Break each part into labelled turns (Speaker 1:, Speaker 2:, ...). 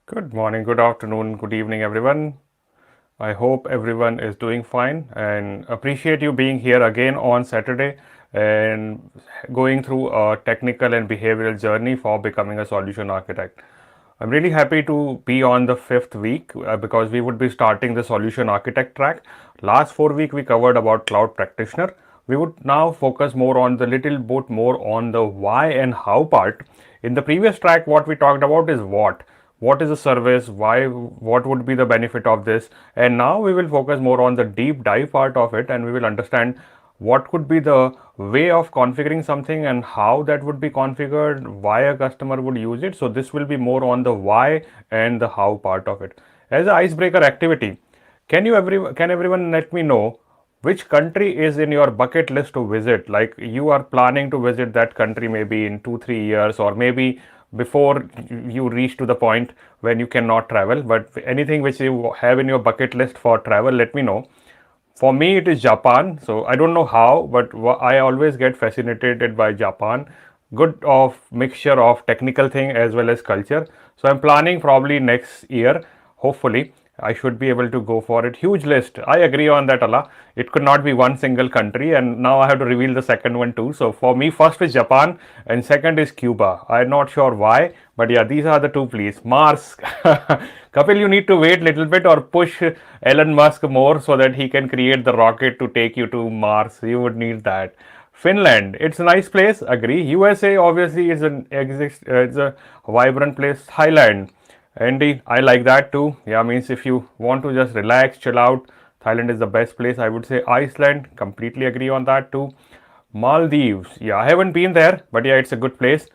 Speaker 1: Good morning, good afternoon, good evening, everyone. I hope everyone is doing fine and appreciate you being here again on Saturday and going through a technical and behavioral journey for becoming a solution architect. I'm really happy to be on the fifth week because we would be starting the solution architect track. Last 4 week we covered about cloud practitioner. We would now focus more on the little bit more on the why and how part. In the previous track, what we talked about is what is a service, why, what would be the benefit of this, and now we will focus more on the deep dive part of it, and we will understand what could be the way of configuring something and how that would be configured, why a customer would use it. So this will be more on the why and the how part of it. As an icebreaker activity, can everyone let me know which country is in your bucket list to visit? Like you are planning to visit that country maybe in 2-3 years, or maybe before you reach to the point when you cannot travel, but anything which you have in your bucket list for travel, let me know. For me, it is Japan. So I don't know how, but I always get fascinated by Japan. Good of mixture of technical thing as well as culture. So I'm planning probably next year, hopefully. I should be able to go for it. Huge list. I agree on that, Allah. It could not be one single country, and now I have to reveal the second one too. So for me, first is Japan, and second is Cuba. I'm not sure why, but yeah, these are the two. Please, Mars. Kapil, you need to wait a little bit or push Elon Musk more so that he can create the rocket to take you to Mars. You would need that. Finland, it's a nice place. Agree. USA obviously is it's a vibrant place. Thailand. Indeed, I like that too. Yeah, means if you want to just relax, chill out, Thailand is the best place. I would say Iceland, completely agree on that too. Maldives, yeah, I haven't been there, but yeah, it's a good place.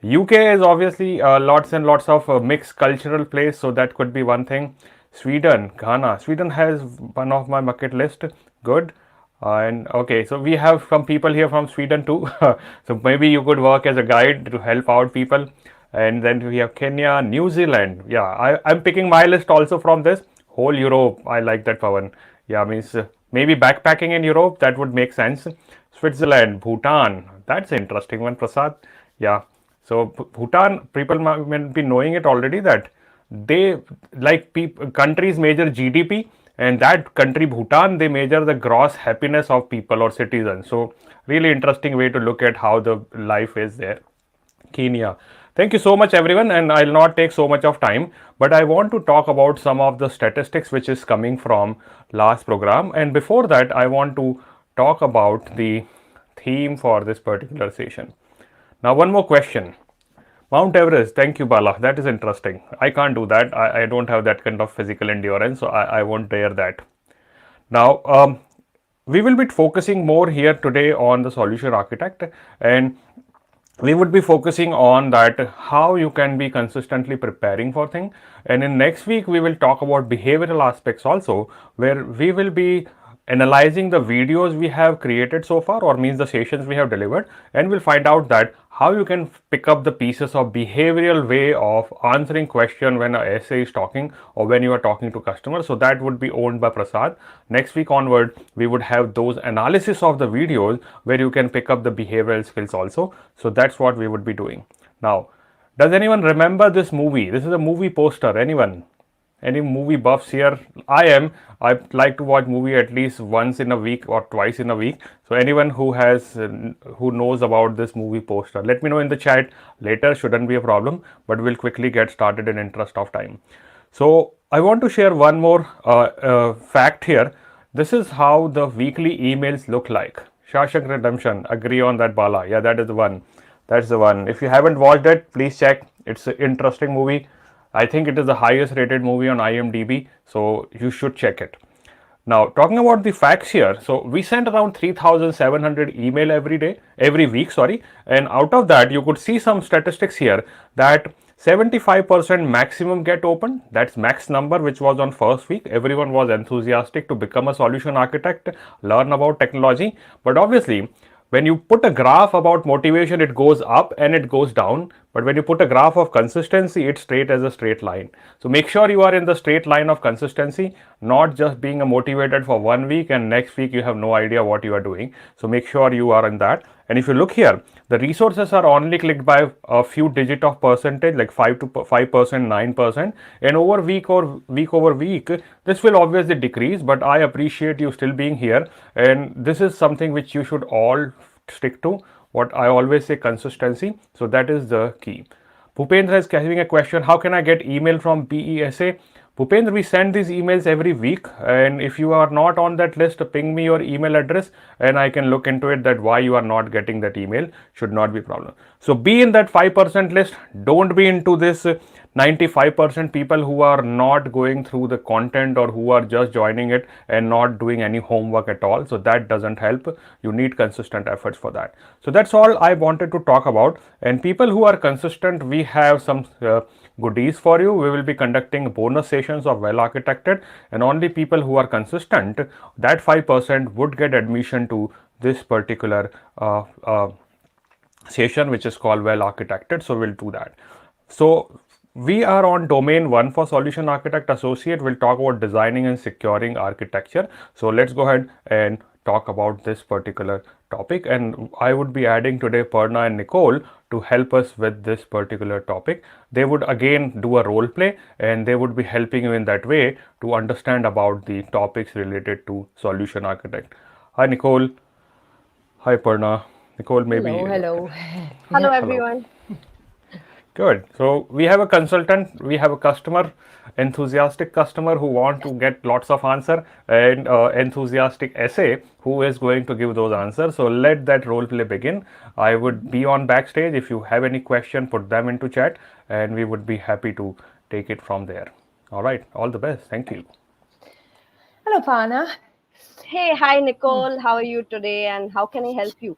Speaker 1: UK is obviously lots and lots of mixed cultural place, so that could be one thing. Sweden, Ghana. Sweden has one of my bucket list. Good. And okay, so we have some people here from Sweden too. So maybe you could work as a guide to help out people. And then we have Kenya, New Zealand. Yeah, I'm picking my list also from this. Whole Europe, I like that, Pawan. Yeah, means maybe backpacking in Europe, that would make sense. Switzerland, Bhutan, that's an interesting one, Prasad. Yeah, so Bhutan, people might be knowing it already that they like countries measure GDP, and that country Bhutan, they measure the gross happiness of people or citizens. So really interesting way to look at how the life is there. Kenya. Thank you so much, everyone, and I'll not take so much of time, but I want to talk about some of the statistics which is coming from last program. And before that, I want to talk about the theme for this particular session. Now, one more question. Mount Everest, thank you, Bala. That is interesting. I can't do that. I don't have that kind of physical endurance, so I won't dare that. Now, we will be focusing more here today on the solution architect, and we would be focusing on that how you can be consistently preparing for things. And in next week we will talk about behavioral aspects also, where we will be analyzing the videos we have created so far, or means the sessions we have delivered, and we'll find out that how you can pick up the pieces of behavioral way of answering question when a SA is talking or when you are talking to customers. So that would be owned by Prasad. Next week onward, we would have those analysis of the videos where you can pick up the behavioral skills also. So that's what we would be doing. Now, does anyone remember this movie? This is a movie poster. Anyone? Any movie buffs here? I am. I like to watch movie at least once in a week or twice in a week. So anyone who knows about this movie poster, let me know in the chat later. Shouldn't be a problem, but we'll quickly get started in interest of time. So I want to share one more fact here. This is how the weekly emails look like. Shawshank Redemption. Agree on that, Bala. Yeah, that is the one. That's the one. If you haven't watched it, please check. It's an interesting movie. I think it is the highest rated movie on IMDb, so you should check it. Now, talking about the facts here, so we sent around 3,700 email every week, sorry, and out of that, you could see some statistics here that 75% maximum get opened. That's max number, which was on first week. Everyone was enthusiastic to become a solution architect, learn about technology, but obviously, when you put a graph about motivation, it goes up and it goes down. But when you put a graph of consistency, it's straight as a straight line. So make sure you are in the straight line of consistency, not just being motivated for 1 week and next week you have no idea what you are doing. So make sure you are in that. And if you look here, the resources are only clicked by a few digit of percentage, like 5%, 9%. And over week over week, this will obviously decrease. But I appreciate you still being here. And this is something which you should all stick to. What I always say, consistency. So that is the key. Bhupendra is having a question, how can I get email from BESA? Bhupendra, we send these emails every week, and if you are not on that list, ping me your email address and I can look into it, that why you are not getting that email. Should not be problem. So be in that 5% list. Don't be into this 95% people who are not going through the content or who are just joining it and not doing any homework at all. So that doesn't help. You need consistent efforts for that. So that's all I wanted to talk about. And people who are consistent, we have some goodies for you. We will be conducting bonus sessions of well architected, and only people who are consistent, that 5% would get admission to this particular session, which is called well architected. So we'll do that. So we are on domain 1 for solution architect associate. We'll talk about designing and securing architecture. So let's go ahead and talk about this particular topic, and I would be adding today Parna and Nicole to help us with this particular topic. They would again do a role play and they would be helping you in that way to understand about the topics related to solution architect. Hi Nicole. Hi Parna. Nicole, maybe.
Speaker 2: Hello.
Speaker 3: Hello,
Speaker 1: Hello.
Speaker 3: everyone.
Speaker 1: Good. So we have a consultant, we have a customer, enthusiastic customer who want to get lots of answer, and enthusiastic essay who is going to give those answers. So let that role play begin. I would be on backstage. If you have any question, put them into chat and we would be happy to take it from there. All right. All the best. Thank you.
Speaker 2: Hello, Parna.
Speaker 3: Hey, hi, Nicole. How are you today and how can I help you?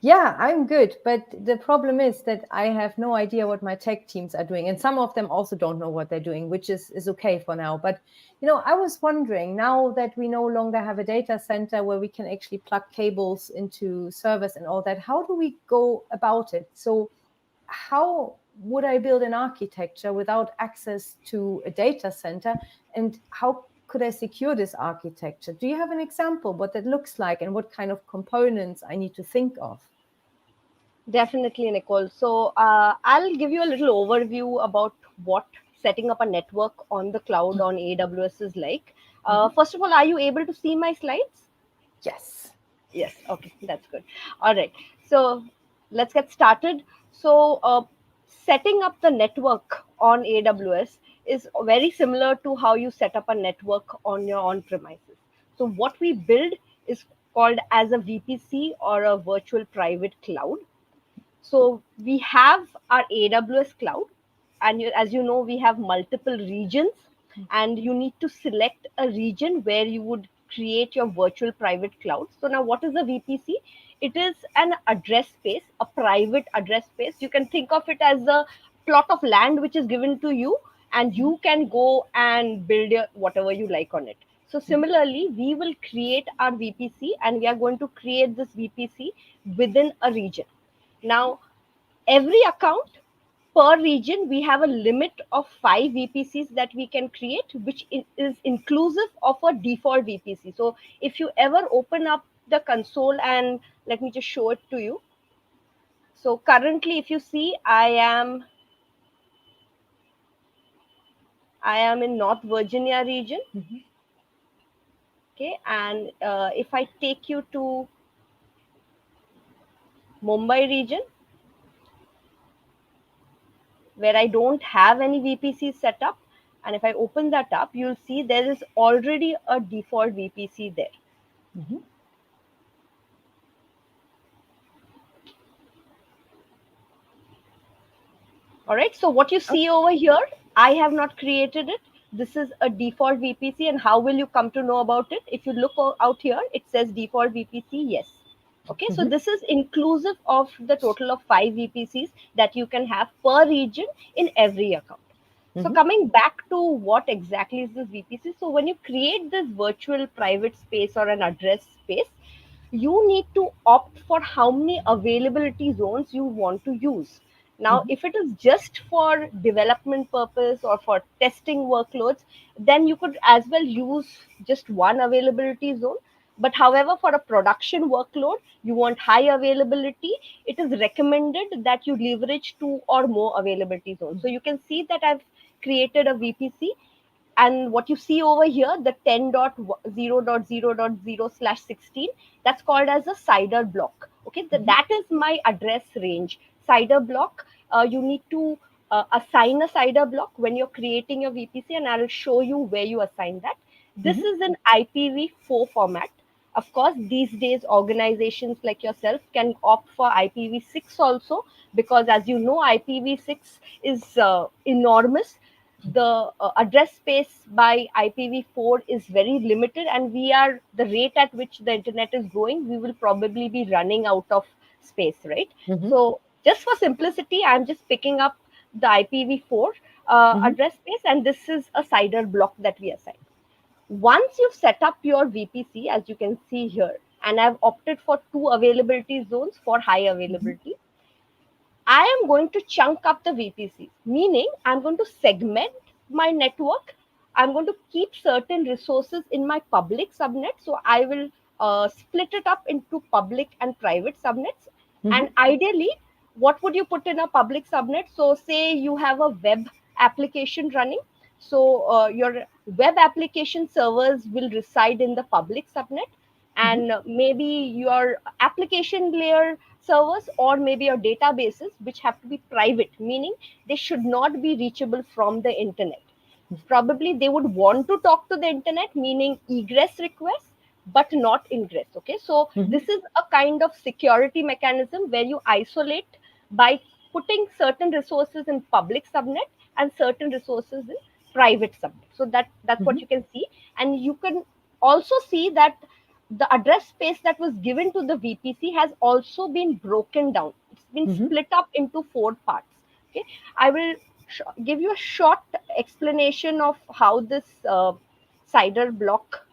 Speaker 2: Yeah, I'm good. But the problem is that I have no idea what my tech teams are doing. And some of them also don't know what they're doing, which is okay for now. But, I was wondering, now that we no longer have a data center where we can actually plug cables into servers and all that, how do we go about it? So how would I build an architecture without access to a data center? And how could I secure this architecture? Do you have an example what that looks like and what kind of components I need to think of?
Speaker 3: Definitely, Nicole. So I'll give you a little overview about what setting up a network on the cloud on AWS is like. First of all, are you able to see my slides?
Speaker 2: Yes.
Speaker 3: Yes. Okay, that's good. All right. So let's get started. So setting up the network on AWS is very similar to how you set up a network on your on premises. So what we build is called as a VPC or a virtual private cloud. So we have our AWS cloud, and as you know, we have multiple regions, and you need to select a region where you would create your virtual private cloud. So now, what is a VPC? It is an address space, a private address space. You can think of it as a plot of land which is given to you, and you can go and build whatever you like on it. So similarly, we will create our VPC, and we are going to create this VPC within a region. Now, every account per region, we have a limit of 5 VPCs that we can create, which is inclusive of a default VPC. So if you ever open up the console, and let me just show it to you. So currently, if you see, I am in North Virginia region. Okay, and if I take you to Mumbai region, where I don't have any VPC set up, and if I open that up, you'll see there is already a default VPC there. All right, so what you see over here, I have not created it. This is a default VPC, and how will you come to know about it? If you look out here, it says default VPC, yes. Okay, so this is inclusive of the total of 5 VPCs that you can have per region in every account. So coming back to what exactly is this VPC? So when you create this virtual private space or an address space, you need to opt for how many availability zones you want to use. Now, if it is just for development purpose or for testing workloads, then you could as well use just one availability zone. But however, for a production workload, you want high availability, it is recommended that you leverage two or more availability zones. So you can see that I've created a VPC, and what you see over here, the 10.0.0.0/16, that's called as a CIDR block. Okay, that is my address range. CIDR block, you need to assign a CIDR block when you're creating your VPC, and I'll show you where you assign that. This is an IPv4 format. Of course, these days organizations like yourself can opt for IPv6 also, because as you know, IPv6 is enormous. The address space by IPv4 is very limited, and we are the rate at which the internet is growing, we will probably be running out of space, right? So just for simplicity, I'm just picking up the IPv4 address space, and this is a CIDR block that we assign. Once you've set up your VPC, as you can see here, and I've opted for two availability zones for high availability, I am going to chunk up the VPCs, meaning I'm going to segment my network. I'm going to keep certain resources in my public subnet. So I will split it up into public and private subnets. And ideally, what would you put in a public subnet? So say you have a web application running. So your web application servers will reside in the public subnet, and maybe your application layer servers or maybe your databases, which have to be private, meaning they should not be reachable from the internet. Probably they would want to talk to the internet, meaning egress requests, but not ingress. Okay, so this is a kind of security mechanism where you isolate by putting certain resources in public subnet and certain resources in private subnet. So that's what you can see. And you can also see that the address space that was given to the VPC has also been broken down. It's been split up into 4 parts. Okay, I will give you a short explanation of how this CIDR block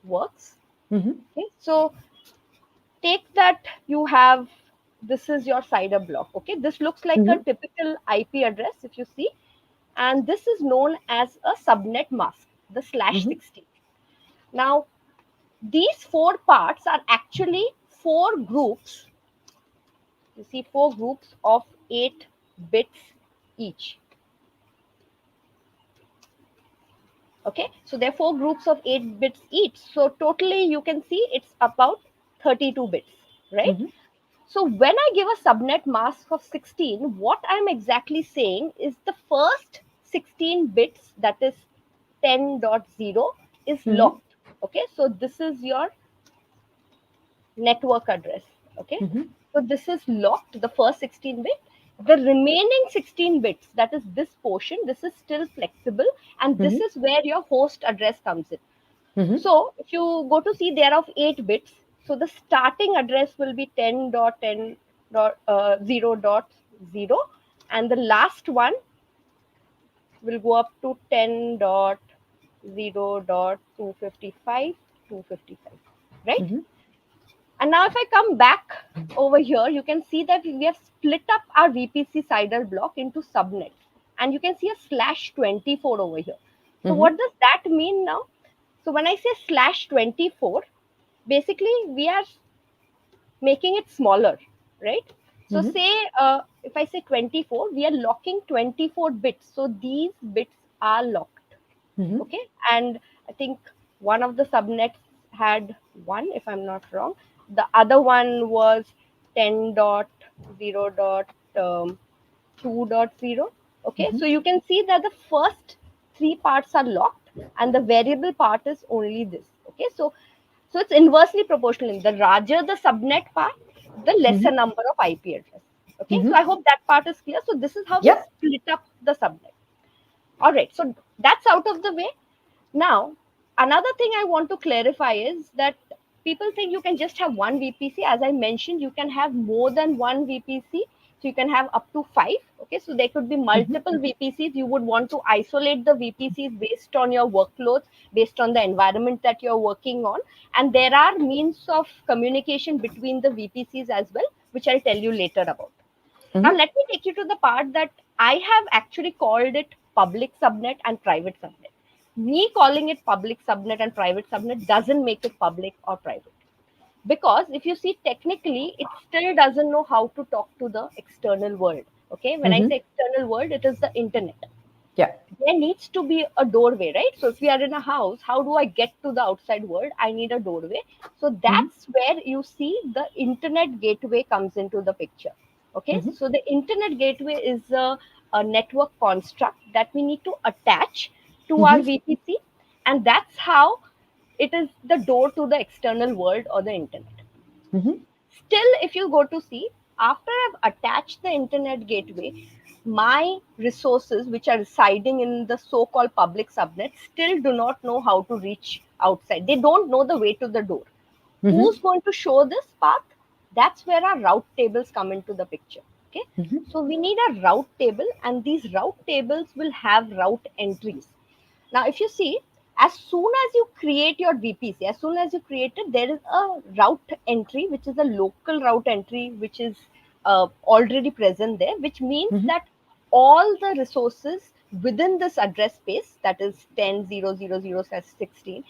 Speaker 3: works. Okay, so take that you have, this is your CIDR block. Okay, this looks like a typical IP address if you see, and this is known as a subnet mask, the /16. Now, these 4 parts are actually 4 groups. You see 4 groups of 8 bits each. Okay, so there are 4 groups of 8 bits each. So totally you can see it's about 32 bits, right? So when I give a subnet mask of 16, what I'm exactly saying is the first 16 bits, that is 10.0, is locked. Okay, so this is your network address. Okay, so this is locked, the first 16 bit. The remaining 16 bits, that is this portion, this is still flexible, and this is where your host address comes in. So if you go to see, they are of 8 bits. So the starting address will be 10.10.0.0, and the last one will go up to 10.0.255, right? And now if I come back over here, you can see that we have split up our VPC CIDR block into subnets. And you can see a /24 over here. So what does that mean now? So when I say /24, basically we are making it smaller, right? So say if I say 24, we are locking 24 bits. So these bits are locked. Okay, and I think one of the subnets had 1, if I'm not wrong. The other one was 10.0.2.0. Okay, so you can see that the first 3 parts are locked and the variable part is only this. Okay, so it's inversely proportional. The larger the subnet part, the lesser number of IP address. Okay, so I hope that part is clear. So this is how we split up the subnet. All right, so that's out of the way. Now, another thing I want to clarify is that people think you can just have one VPC. As I mentioned, you can have more than one VPC. So you can have up to 5. Okay, so there could be multiple VPCs. You would want to isolate the VPCs based on your workloads, based on the environment that you're working on. And there are means of communication between the VPCs as well, which I'll tell you later about. Now, let me take you to the part that I have actually called it public subnet and private subnet. Me calling it public subnet and private subnet doesn't make it public or private. Because if you see technically, it still doesn't know how to talk to the external world. Okay, when I say external world, it is the internet.
Speaker 2: Yeah.
Speaker 3: There needs to be a doorway, right? So if we are in a house, how do I get to the outside world? I need a doorway. So that's where you see the internet gateway comes into the picture. Okay, so the internet gateway is a network construct that we need to attach to our VPC, and that's how it is the door to the external world or the internet. Still, if you go to see, after I've attached the internet gateway, my resources which are residing in the so-called public subnet still do not know how to reach outside. They don't know the way to the door. Who's going to show this path? That's where our route tables come into the picture. Okay, so we need a route table, and these route tables will have route entries. Now, if you see, as soon as you create your VPC, as soon as you create it, there is a route entry, which is a local route entry, which is already present there, which means that all the resources within this address space, that is 10.0.0.0/16,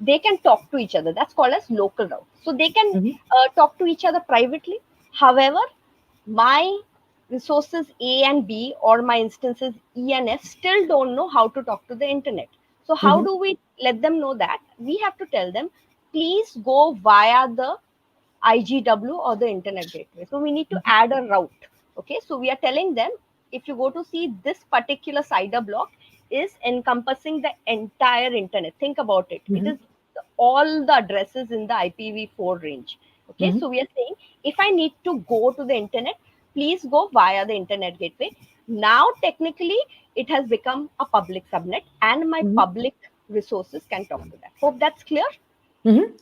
Speaker 3: they can talk to each other. That's called as local route. So they can talk to each other privately. However, my resources A and B or my instances E and F still don't know how to talk to the internet. So how do we let them know that? We have to tell them, please go via the IGW or the internet gateway. So we need to add a route. Okay, so we are telling them, if you go to see, this particular CIDR block is encompassing the entire internet. Think about it. It is all the addresses in the IPv4 range. Okay, so we are saying, if I need to go to the internet, please go via the internet gateway. Now, technically, it has become a public subnet, and my public resources can talk to that. Hope that's clear.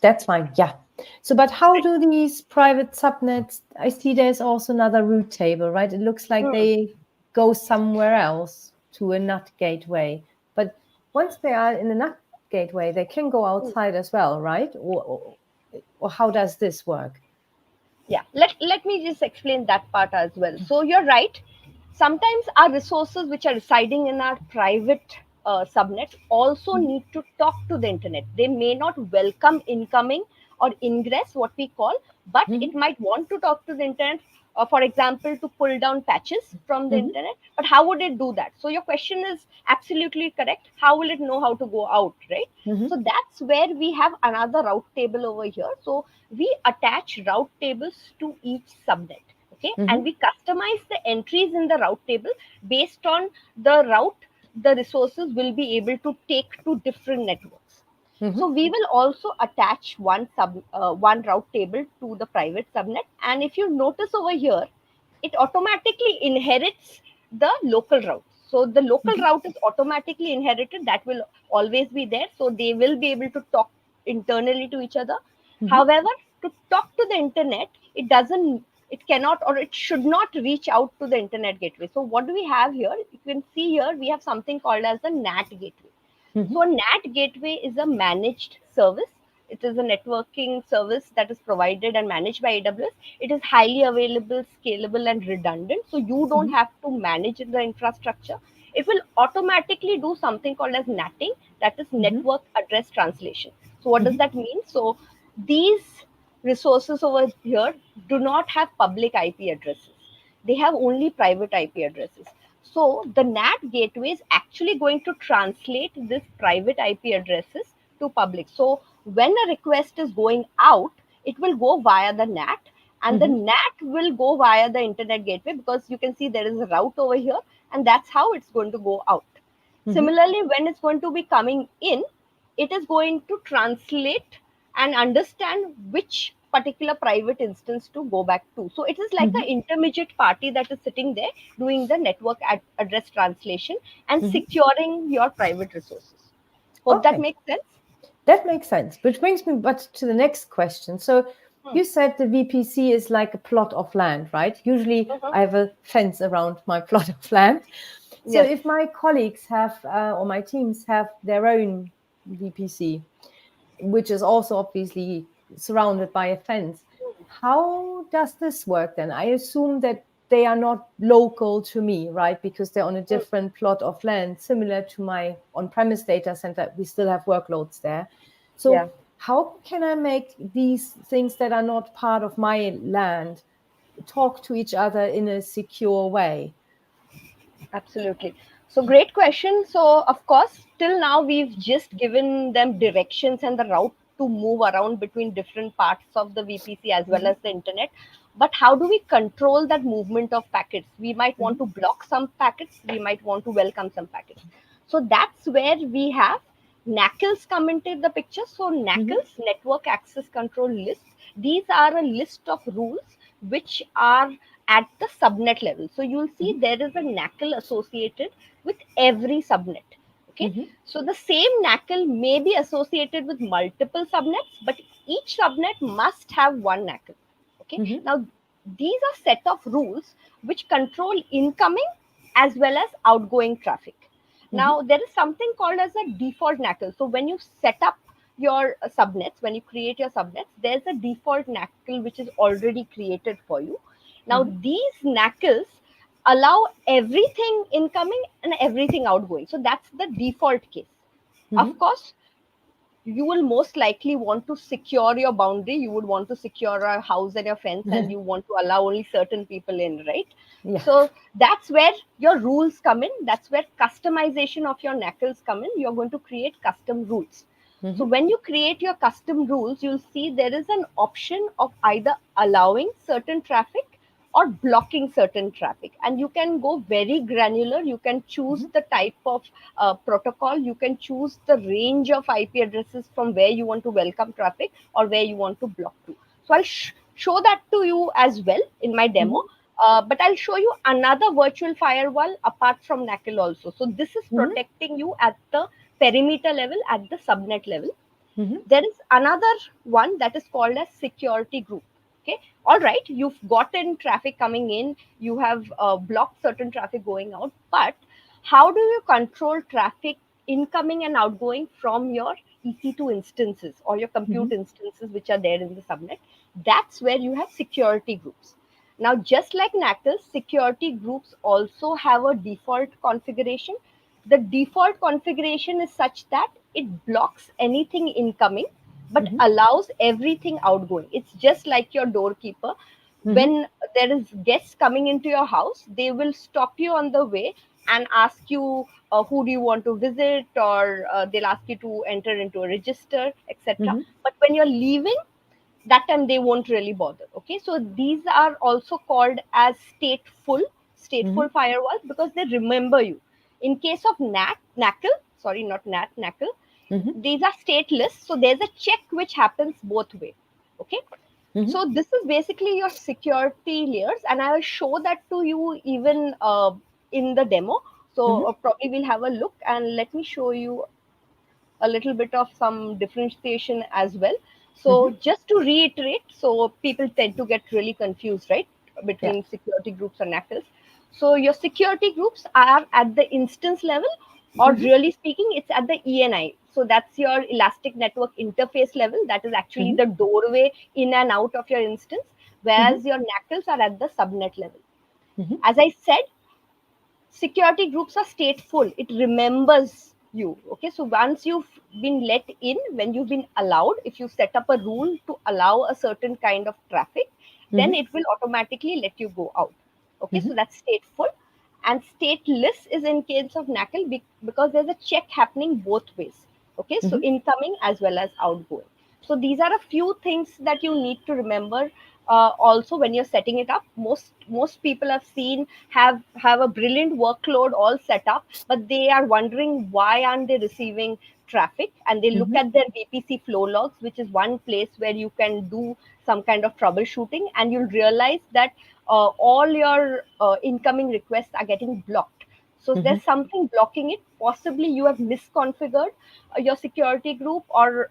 Speaker 2: That's fine. Yeah. So, but how do these private subnets? I see there's also another route table, right? It looks like they go somewhere else to a NAT gateway. But once they are in a NAT gateway, they can go outside as well, right? Or how does this work?
Speaker 3: Yeah, let me just explain that part as well. So you're right, sometimes our resources which are residing in our private subnet also need to talk to the internet. They may not welcome incoming or ingress, what we call, but it might want to talk to the internet, for example, to pull down patches from the internet. But how would it do that? So your question is absolutely correct. How will it know how to go out, right? So that's where we have another route table over here. So we attach route tables to each subnet. Okay, and we customize the entries in the route table based on the route the resources will be able to take to different networks. So we will also attach one route table to the private subnet, and if you notice over here, it automatically inherits the local route. So the local route is automatically inherited. That will always be there. So they will be able to talk internally to each other. However, to talk to the internet, it cannot, or it should not reach out to the internet gateway. So what do we have here? You can see here we have something called as the NAT gateway. So a NAT gateway is a managed service. It is a networking service that is provided and managed by AWS. It is highly available, scalable, and redundant. So you don't have to manage the infrastructure. It will automatically do something called as NATing, that is network address translation. So what does that mean? So these resources over here do not have public IP addresses. They have only private IP addresses. So the NAT gateway is actually going to translate this private IP addresses to public. So when a request is going out, it will go via the NAT, and the NAT will go via the internet gateway, because you can see there is a route over here, and that's how it's going to go out. Similarly, when it's going to be coming in, it is going to translate and understand which particular private instance to go back to. So it is like an intermediate party that is sitting there doing the network address translation and securing your private resources. Hope that makes sense.
Speaker 2: That makes sense, which brings me but to the next question. So you said the VPC is like a plot of land, right? Usually I have a fence around my plot of land. So if my colleagues have, or my teams have their own VPC, which is also obviously surrounded by a fence, how does this work then? I assume that they are not local to me, right? Because they're on a different plot of land, similar to my on-premise data center. We still have workloads there. So
Speaker 3: Yeah.
Speaker 2: how can I make these things that are not part of my land talk to each other in a secure way?
Speaker 3: Absolutely. So great question. So of course, till now we've just given them directions and the route to move around between different parts of the VPC as well as the internet. But how do we control that movement of packets? We might want to block some packets. We might want to welcome some packets. So that's where we have NACLs come into the picture. So NACLs, Network Access Control Lists, these are a list of rules which are at the subnet level. So you'll see there is a NACL associated with every subnet. Okay. So the same NACL may be associated with multiple subnets, but each subnet must have one NACL. Okay. Now these are set of rules which control incoming as well as outgoing traffic. Now there is something called as a default NACL. So when you set up your subnets, when you create your subnets, there's a default NACL which is already created for you. Now these NACLs allow everything incoming and everything outgoing. So that's the default case. Of course, you will most likely want to secure your boundary. You would want to secure a house and your fence, and you want to allow only certain people in, right?
Speaker 2: Yeah.
Speaker 3: So that's where your rules come in. That's where customization of your NACLs come in. You're going to create custom rules. So when you create your custom rules, you'll see there is an option of either allowing certain traffic or blocking certain traffic, and you can go very granular. You can choose the type of protocol, you can choose the range of IP addresses from where you want to welcome traffic or where you want to block to. So I'll show that to you as well in my demo. But I'll show you another virtual firewall apart from NACL also. So this is protecting you at the perimeter level, at the subnet level. There is another one that is called as security group. Okay, all right, you've gotten traffic coming in, you have blocked certain traffic going out, but how do you control traffic incoming and outgoing from your EC2 instances or your compute instances which are there in the subnet? That's where you have security groups. Now, just like NACL, security groups also have a default configuration. The default configuration is such that it blocks anything incoming but allows everything outgoing. It's just like your doorkeeper. When there is guests coming into your house, they will stop you on the way and ask you who do you want to visit, or they'll ask you to enter into a register, etc. But when you're leaving, that time they won't really bother. Okay, so these are also called as stateful firewalls because they remember you. In case of NACL, sorry, not NACL, these are stateless, so there's a check which happens both way. Okay, so this is basically your security layers, and I will show that to you even in the demo. So probably we'll have a look, and let me show you a little bit of some differentiation as well. So just to reiterate, so people tend to get really confused, right, between security groups and NACLs. So your security groups are at the instance level, or really speaking, it's at the ENI. So that's your elastic network interface level. That is actually the doorway in and out of your instance, whereas your NACLs are at the subnet level. As I said, security groups are stateful. It remembers you. Okay, so once you've been let in, when you've been allowed, if you set up a rule to allow a certain kind of traffic, then it will automatically let you go out. Okay, so that's stateful. And stateless is in case of NACL because there's a check happening both ways. Okay, so incoming as well as outgoing. So these are a few things that you need to remember. Also, when you're setting it up, most people I've seen have a brilliant workload all set up, but they are wondering why aren't they receiving traffic, and they look at their VPC flow logs, which is one place where you can do some kind of troubleshooting, and you'll realize that all your incoming requests are getting blocked. So there's something blocking it. Possibly you have misconfigured your security group, or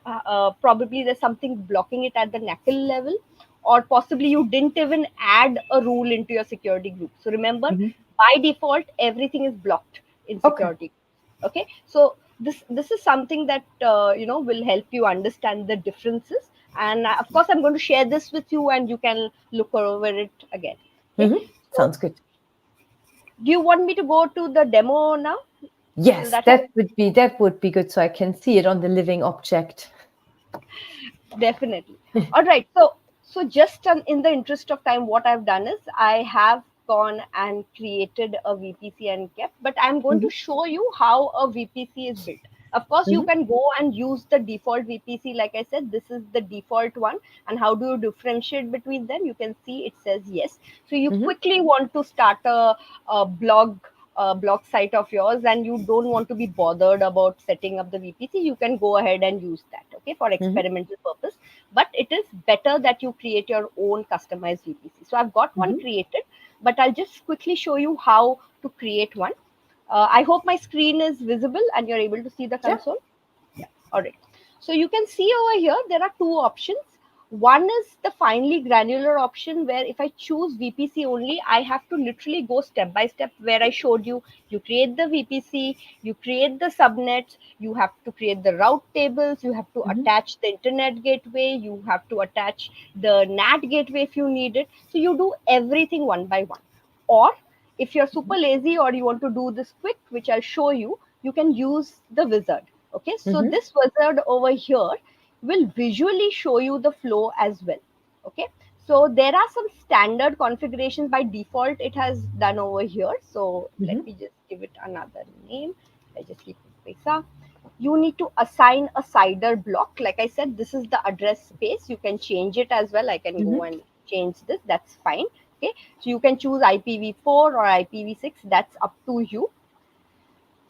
Speaker 3: probably there's something blocking it at the NACL level, or possibly you didn't even add a rule into your security group. So remember, by default, everything is blocked in security. Okay, so this is something that will help you understand the differences. And of course, I'm going to share this with you, and you can look over it again. Okay?
Speaker 2: Sounds good.
Speaker 3: Do you want me to go to the demo now?
Speaker 2: Yes,
Speaker 3: that
Speaker 2: that would be good, so I can see it on the living object.
Speaker 3: Definitely. All right. So just in the interest of time, what I've done is I have gone and created a VPC and kept, but I'm going to show you how a VPC is built. Of course, you can go and use the default VPC. Like I said, this is the default one. And how do you differentiate between them? You can see it says yes. So you quickly want to start a blog site of yours and you don't want to be bothered about setting up the VPC, you can go ahead and use that, okay, for experimental purpose. But it is better that you create your own customized VPC. So I've got one created, but I'll just quickly show you how to create one. I hope my screen is visible and you're able to see the console. Yeah. All right. So you can see over here, there are two options. One is the finely granular option where if I choose VPC only, I have to literally go step by step where I showed you. You create the VPC, you create the subnets, you have to create the route tables, you have to attach the internet gateway, you have to attach the NAT gateway if you need it. So you do everything one by one. Or if you're super lazy or you want to do this quick, which I'll show you, you can use the wizard. Okay, so this wizard over here will visually show you the flow as well. Okay, so there are some standard configurations by default it has done over here. So let me just give it another name. I just keep it BeSA. You need to assign a CIDR block. Like I said, this is the address space. You can change it as well. I can go and change this. That's fine. Okay, so you can choose IPv4 or IPv6. That's up to you.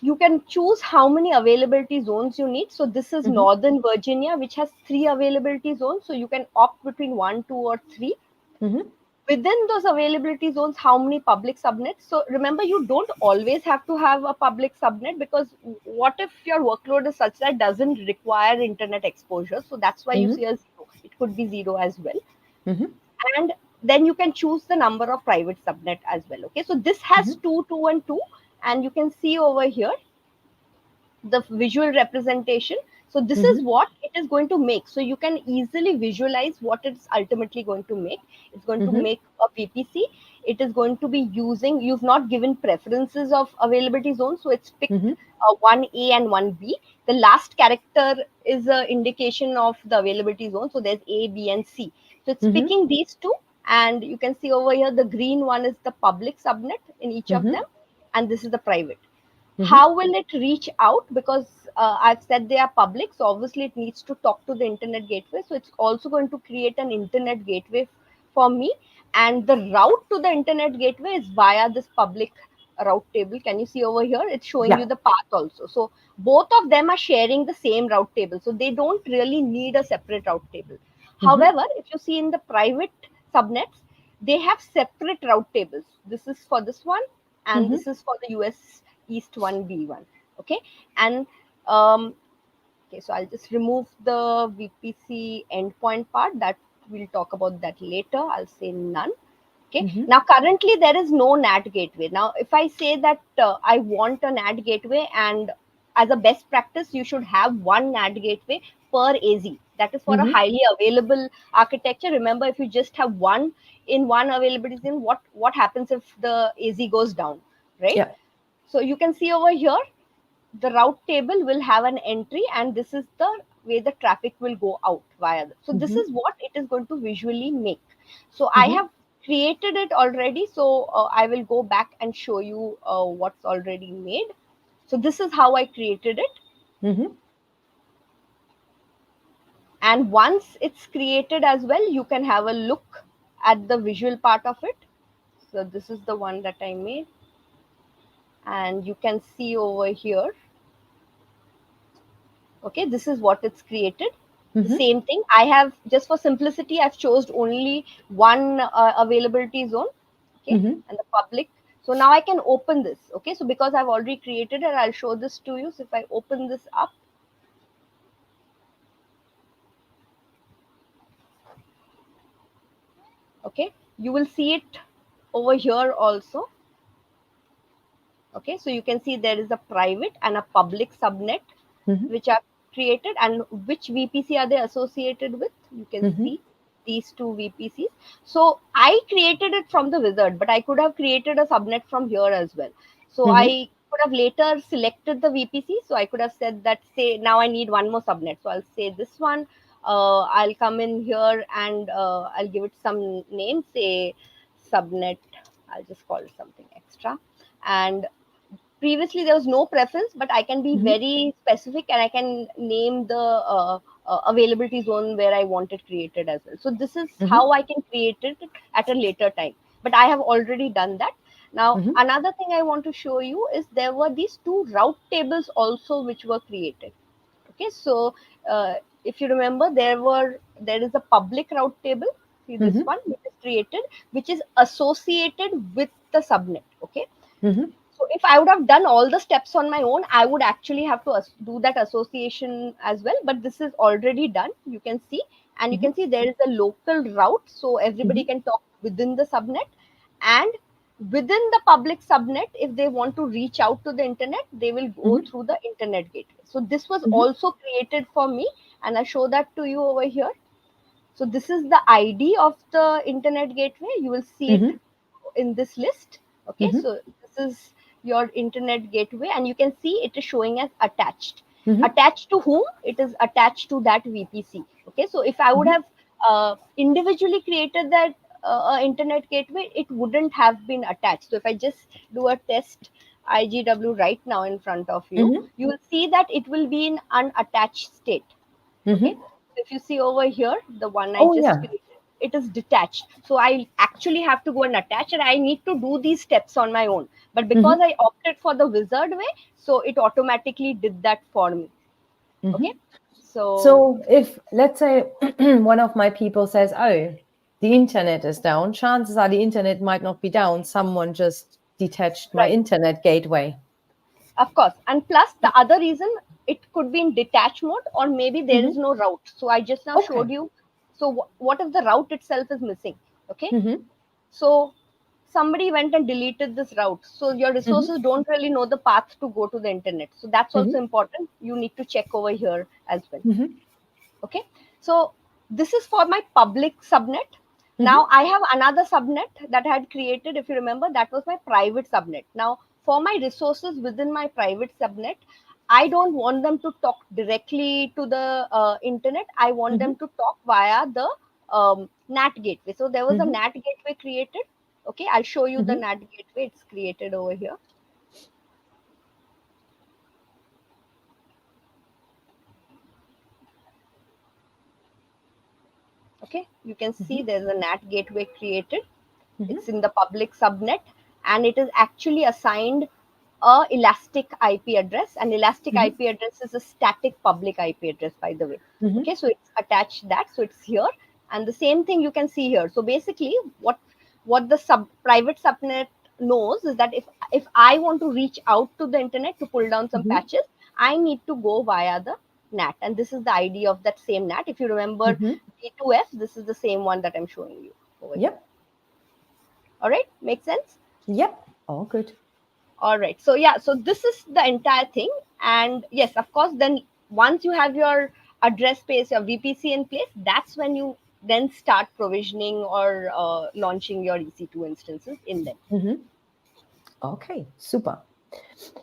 Speaker 3: You can choose how many availability zones you need. So this is Northern Virginia, which has 3 availability zones. So you can opt between 1, 2, or 3. Within those availability zones, how many public subnets? So remember, you don't always have to have a public subnet, because what if your workload is such that doesn't require internet exposure? So that's why you see a 0. It could be 0 as well. And then you can choose the number of private subnet as well. Okay, so this has 2, 2, and 2. And you can see over here the visual representation. So this is what it is going to make. So you can easily visualize what it's ultimately going to make. It's going to make a VPC. It is going to be using, you've not given preferences of availability zones. So it's picked 1A and 1B. The last character is an indication of the availability zone. So there's A, B, and C. So it's picking these two. And you can see over here, the green one is the public subnet in each of them. And this is the private. How will it reach out? Because I've said they are public, so obviously it needs to talk to the internet gateway. So it's also going to create an internet gateway for me, and the route to the internet gateway is via this public route table. Can you see over here? It's showing you the path also. So both of them are sharing the same route table, so they don't really need a separate route table. However, if you see in the private subnets, they have separate route tables. This is for this one, and this is for the US East 1B1. Okay, and okay, so I'll just remove the VPC endpoint part. That we'll talk about that later. I'll say none. Okay, now currently there is no NAT gateway. Now if I say that I want a NAT gateway, and as a best practice you should have one NAT gateway per AZ. That is for a highly available architecture. Remember, if you just have one in one availability zone, what happens if the AZ goes down, right? So you can see over here, the route table will have an entry, and this is the way the traffic will go out via this. So this is what it is going to visually make. So I have created it already. So I will go back and show you what's already made. So this is how I created it. And once it's created as well, you can have a look at the visual part of it. So this is the one that I made. And you can see over here, okay, this is what it's created. The same thing. I have, just for simplicity, I've chosen only one availability zone, okay, and the public. So now I can open this. Okay, so because I've already created it, I'll show this to you. So if I open this up, okay, you will see it over here also. Okay, so you can see there is a private and a public subnet which are created, and which VPC are they associated with? You can see these two VPCs. So I created it from the wizard, but I could have created a subnet from here as well. So I could have later selected the VPC. So I could have said that, say, now I need one more subnet. So I'll say this one. I'll come in here and I'll give it some name, say subnet. I'll just call it something extra. And previously there was no preference, but I can be very specific and I can name the availability zone where I want it created as well. So this is how I can create it at a later time, but I have already done that. Now another thing I want to show you is there were these two route tables also which were created. Okay, so if you remember, there is a public route table. See this one which is created, which is associated with the subnet. Okay, so if I would have done all the steps on my own, I would actually have to do that association as well. But this is already done. You can see, and you can see there is a local route, so everybody can talk within the subnet, and within the public subnet, if they want to reach out to the internet, they will go through the internet gateway. So this was also created for me, and I show that to you over here. So this is the ID of the internet gateway. You will see it in this list. Okay, so this is your internet gateway, and you can see it is showing as attached. Attached to whom? It is attached to that VPC. Okay, so if I would have individually created that internet gateway, it wouldn't have been attached. So if I just do a test IGW right now in front of you, you will see that it will be in unattached state. Okay, so if you see over here, the one I just created, it is detached. So I actually have to go and attach, and I need to do these steps on my own. But because I opted for the wizard way, so it automatically did that for me. Okay,
Speaker 2: so if, let's say, one of my people says, oh, the internet is down, chances are the internet might not be down. Someone just detached my internet gateway.
Speaker 3: Of course. And plus the other reason, it could be in detached mode, or maybe there is no route. So I just now showed you. So what if the route itself is missing? Okay. So somebody went and deleted this route. So your resources don't really know the path to go to the internet. So that's also important. You need to check over here as well. Okay. So this is for my public subnet. Now I have another subnet that I had created. If you remember, that was my private subnet. Now for my resources within my private subnet, I don't want them to talk directly to the internet. I want them to talk via the NAT gateway. So there was a NAT gateway created. Okay, I'll show you the NAT gateway. It's created over here. Okay, you can see there's a NAT gateway created. It's in the public subnet, and it is actually assigned a elastic IP address. And elastic IP address is a static public IP address, by the way. Okay, so it's attached that, so it's here, and the same thing you can see here. So basically, what the private subnet knows is that if I want to reach out to the internet to pull down some patches, I need to go via the NAT, and this is the ID of that same NAT. If you remember D2F, this is the same one that I'm showing you over here. All right, makes sense?
Speaker 2: Yep, all good.
Speaker 3: All right, so yeah, so this is the entire thing. And yes, of course, then once you have your address space, your VPC in place, that's when you then start provisioning or launching your EC2 instances in them.
Speaker 2: Okay, super.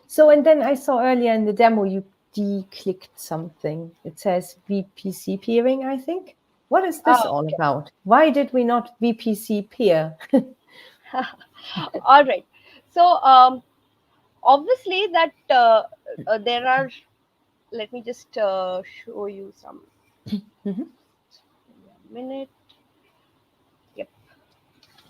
Speaker 2: So, and then I saw earlier in the demo, you declicked something. It says VPC peering, I think. What is this all about? Why did we not VPC peer?
Speaker 3: All right. So obviously that there are, let me just show you some. A minute. Yep.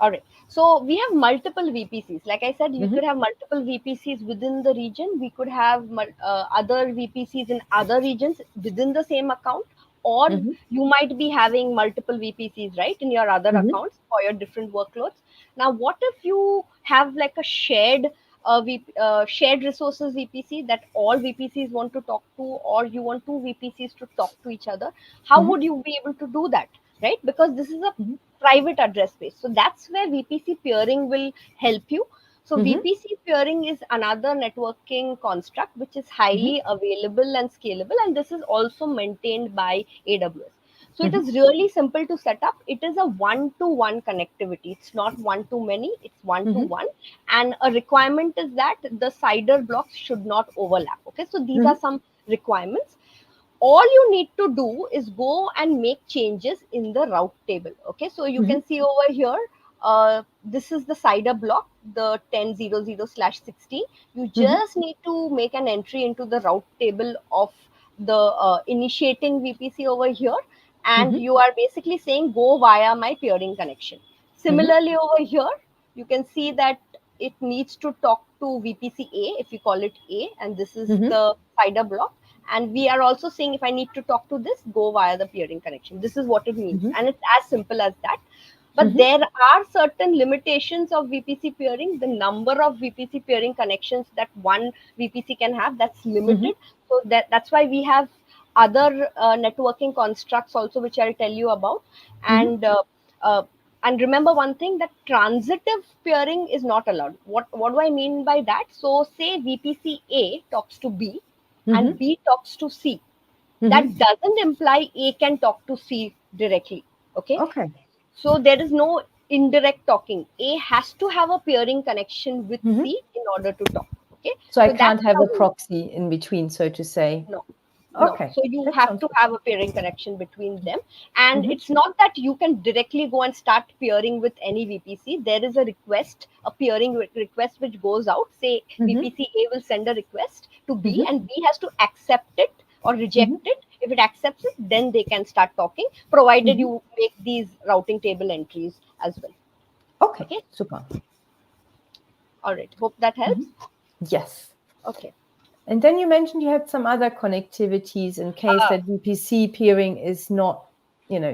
Speaker 3: All right. So we have multiple VPCs. Like I said, you could have multiple VPCs within the region. We could have other VPCs in other regions within the same account. Or you might be having multiple VPCs, right, in your other accounts for your different workloads. Now, what if you have like a shared shared resources VPC that all VPCs want to talk to, or you want two VPCs to talk to each other? How would you be able to do that, right? Because this is a private address space. So that's where VPC peering will help you. So VPC peering is another networking construct which is highly available and scalable, and this is also maintained by AWS. So it is really simple to set up. It is a one-to-one connectivity. It's not one-to-many, it's one-to-one. And a requirement is that the CIDR blocks should not overlap. Okay, so these are some requirements. All you need to do is go and make changes in the route table. Okay, so you can see over here, this is the CIDR block, the 10.00/16. You just need to make an entry into the route table of the initiating VPC over here, and you are basically saying go via my peering connection. Similarly, over here, you can see that it needs to talk to VPC A, if you call it A, and this is the CIDR block. And we are also saying if I need to talk to this, go via the peering connection. This is what it means. And it's as simple as that. But there are certain limitations of VPC peering. The number of VPC peering connections that one VPC can have, that's limited. So that's why we have other networking constructs also, which I'll tell you about. And remember one thing, that transitive peering is not allowed. What do I mean by that? So say VPC A talks to B and B talks to C. That doesn't imply A can talk to C directly. Okay. So there is no indirect talking. A has to have a peering connection with C in order to talk. Okay.
Speaker 2: So I can't have a proxy in between, so to say.
Speaker 3: No.
Speaker 2: Okay.
Speaker 3: No. So you have to have a peering connection between them. And it's not that you can directly go and start peering with any VPC. There is a request, a peering request which goes out. Say VPC A will send a request to B and B has to accept it or reject it. If it accepts it, then they can start talking, provided you make these routing table entries as well.
Speaker 2: Okay. Super.
Speaker 3: All right. Hope that helps.
Speaker 2: Yes.
Speaker 3: Okay.
Speaker 2: And then you mentioned you had some other connectivities in case that VPC peering is not,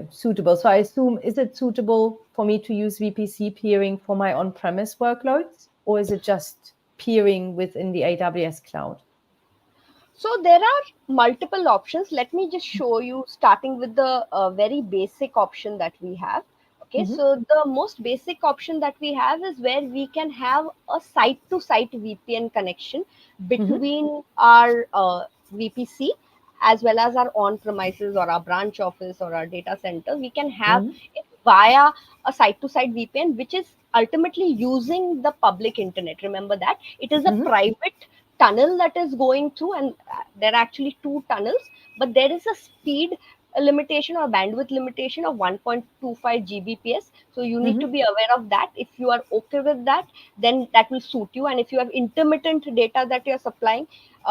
Speaker 2: suitable. So I assume, is it suitable for me to use VPC peering for my on-premise workloads, or is it just peering within the AWS cloud?
Speaker 3: So there are multiple options. Let me just show you, starting with the very basic option that we have. Okay, so the most basic option that we have is where we can have a site-to-site VPN connection between our VPC as well as our on-premises or our branch office or our data center. We can have it via a site-to-site VPN, which is ultimately using the public internet. Remember that it is a private tunnel that is going through, and there are actually two tunnels, but there is a speed limitation or bandwidth limitation of 1.25 Gbps. So you need to be aware of that. If you are okay with that, then that will suit you. And if you have intermittent data that you're supplying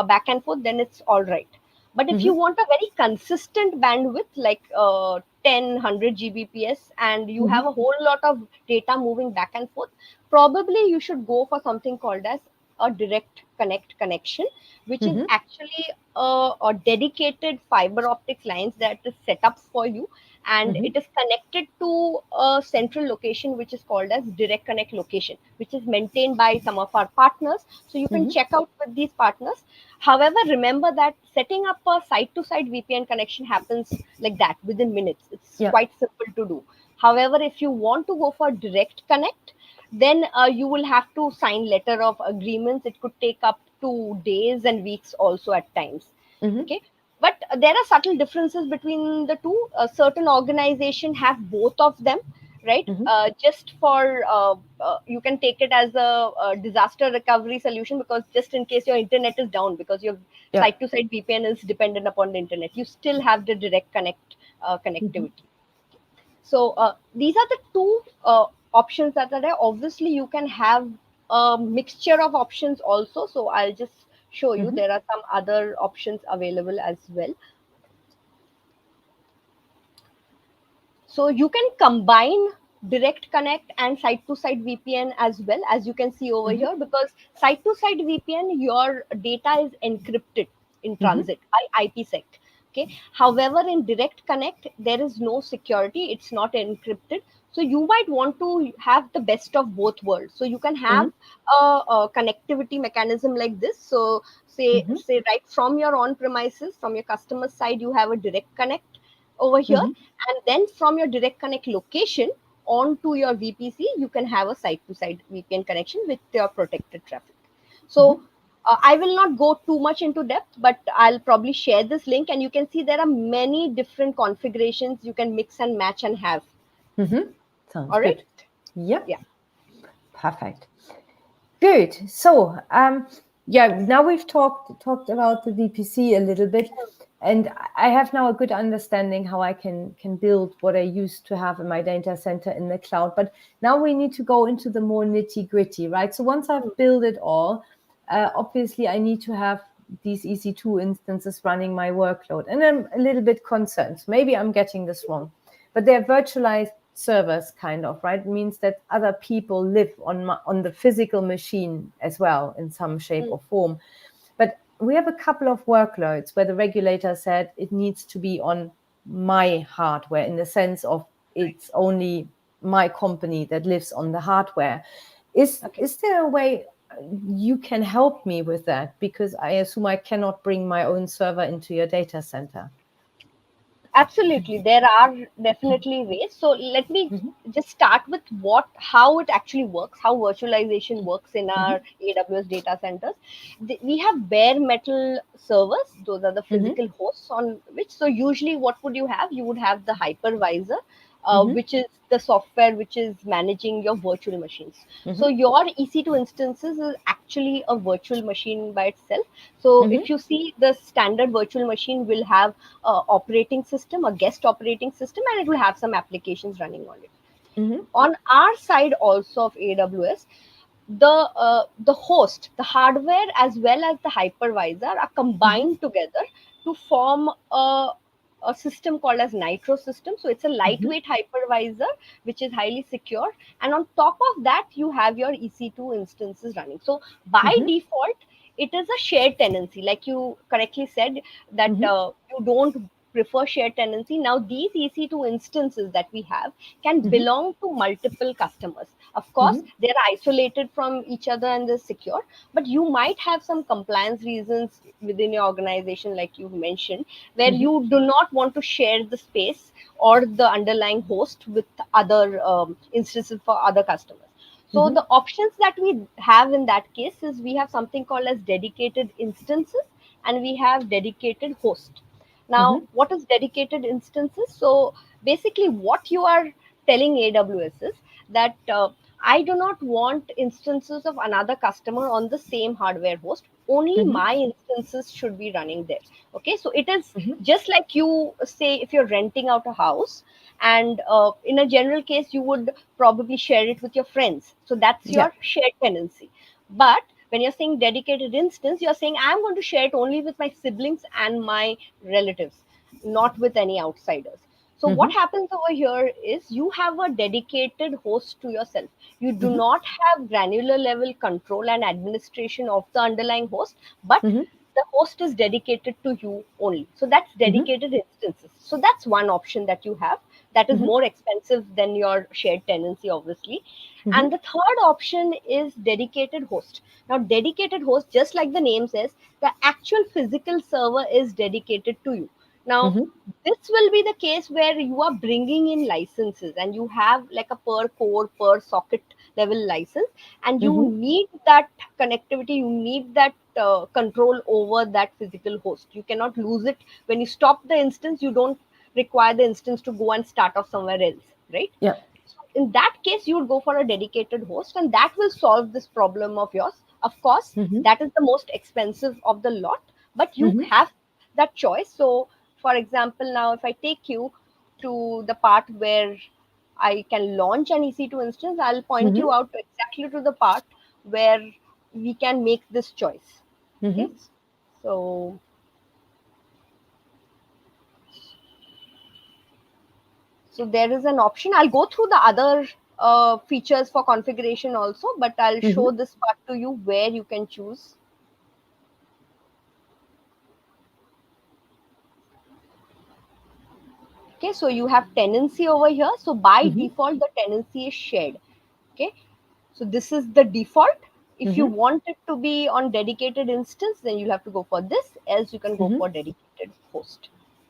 Speaker 3: back and forth, then it's all right. But if you want a very consistent bandwidth, like 100 Gbps, and you have a whole lot of data moving back and forth, probably you should go for something called as a direct connect connection, which is actually a dedicated fiber optic lines that is set up for you, and it is connected to a central location which is called as direct connect location, which is maintained by some of our partners. So you can check out with these partners. However, remember that setting up a site-to-site VPN connection happens like that within minutes. It's quite simple to do. However, if you want to go for direct connect, then you will have to sign letter of agreements. It could take up to days and weeks also at times. Okay, but there are subtle differences between the two. Certain organizations have both of them, right? Just for you can take it as a disaster recovery solution, because just in case your internet is down, because your site-to-site VPN is dependent upon the internet, you still have the direct connectivity. So these are the two options that are there. Obviously, you can have a mixture of options also. So I'll just show you. There are some other options available as well. So you can combine direct connect and site-to-site VPN as well, as you can see over here, because site-to-site VPN, your data is encrypted in transit by IPsec. Okay. However, in direct connect, there is no security. It's not encrypted. So you might want to have the best of both worlds. So you can have a connectivity mechanism like this. So say right from your on-premises, from your customer side, you have a direct connect over here, and then from your direct connect location onto your VPC, you can have a site-to-site VPN connection with your protected traffic. So I will not go too much into depth, but I'll probably share this link, and you can see there are many different configurations you can mix and match and have.
Speaker 2: Sounds
Speaker 3: All right.
Speaker 2: good. Yep.
Speaker 3: Yeah.
Speaker 2: Perfect. Good. So, now we've talked about the VPC a little bit, and I have now a good understanding how I can build what I used to have in my data center in the cloud. But now we need to go into the more nitty-gritty, right? So once I've built it all, obviously I need to have these EC2 instances running my workload, and I'm a little bit concerned. Maybe I'm getting this wrong, but they're virtualized servers, kind of, right? It means that other people live on the physical machine as well in some shape or form. But we have a couple of workloads where the regulator said it needs to be on my hardware, in the sense of it's only my company that lives on the hardware. Is there a way you can help me with that? Because I assume I cannot bring my own server into your data center.
Speaker 3: Absolutely, there are definitely ways. So let me just start with how it actually works, how virtualization works in our AWS data centers. We have bare metal servers; those are the physical hosts on which. So usually, what would you have? You would have the hypervisor, which is the software which is managing your virtual machines. So your EC2 instances is actually a virtual machine by itself. So if you see, the standard virtual machine will have a operating system, a guest operating system, and it will have some applications running on it. On our side also of AWS, the host, the hardware, as well as the hypervisor are combined together to form a system called as Nitro system. So it's a lightweight hypervisor which is highly secure, and on top of that you have your EC2 instances running. So by default it is a shared tenancy, like you correctly said that you don't prefer shared tenancy. Now these EC2 instances that we have can belong to multiple customers. Of course they're isolated from each other and they're secure, but you might have some compliance reasons within your organization, like you mentioned, where you do not want to share the space or the underlying host with other instances for other customers. So the options that we have in that case is we have something called as dedicated instances, and we have dedicated host. Now, what is dedicated instances? So basically what you are telling AWS is that I do not want instances of another customer on the same hardware host. Only my instances should be running there. Okay, so it is just like, you say, if you're renting out a house, and in a general case you would probably share it with your friends, so that's your shared tenancy. But when you're saying dedicated instance, you're saying I'm going to share it only with my siblings and my relatives, not with any outsiders. So what happens over here is you have a dedicated host to yourself. You do not have granular level control and administration of the underlying host, but the host is dedicated to you only. So that's dedicated instances. So that's one option that you have. That is more expensive than your shared tenancy, obviously. And the third option is dedicated host. Now, dedicated host, just like the name says, the actual physical server is dedicated to you. Now, this will be the case where you are bringing in licenses and you have like a per core, per socket level license, and you need that connectivity, you need that control over that physical host. You cannot lose it. When you stop the instance, you don't require the instance to go and start off somewhere else, right?
Speaker 2: Yeah.
Speaker 3: So in that case, you would go for a dedicated host, and that will solve this problem of yours. Of course, that is the most expensive of the lot, but you have that choice. So, for example, now if I take you to the part where I can launch an EC2 instance, I'll point you out to exactly to the part where we can make this choice. Okay, so there is an option. I'll go through the other features for configuration also, but I'll show this part to you where you can choose. Okay, so you have tenancy over here. So by default, the tenancy is shared. Okay, so this is the default. If you want it to be on dedicated instance, then you'll have to go for this, else you can go for dedicated host.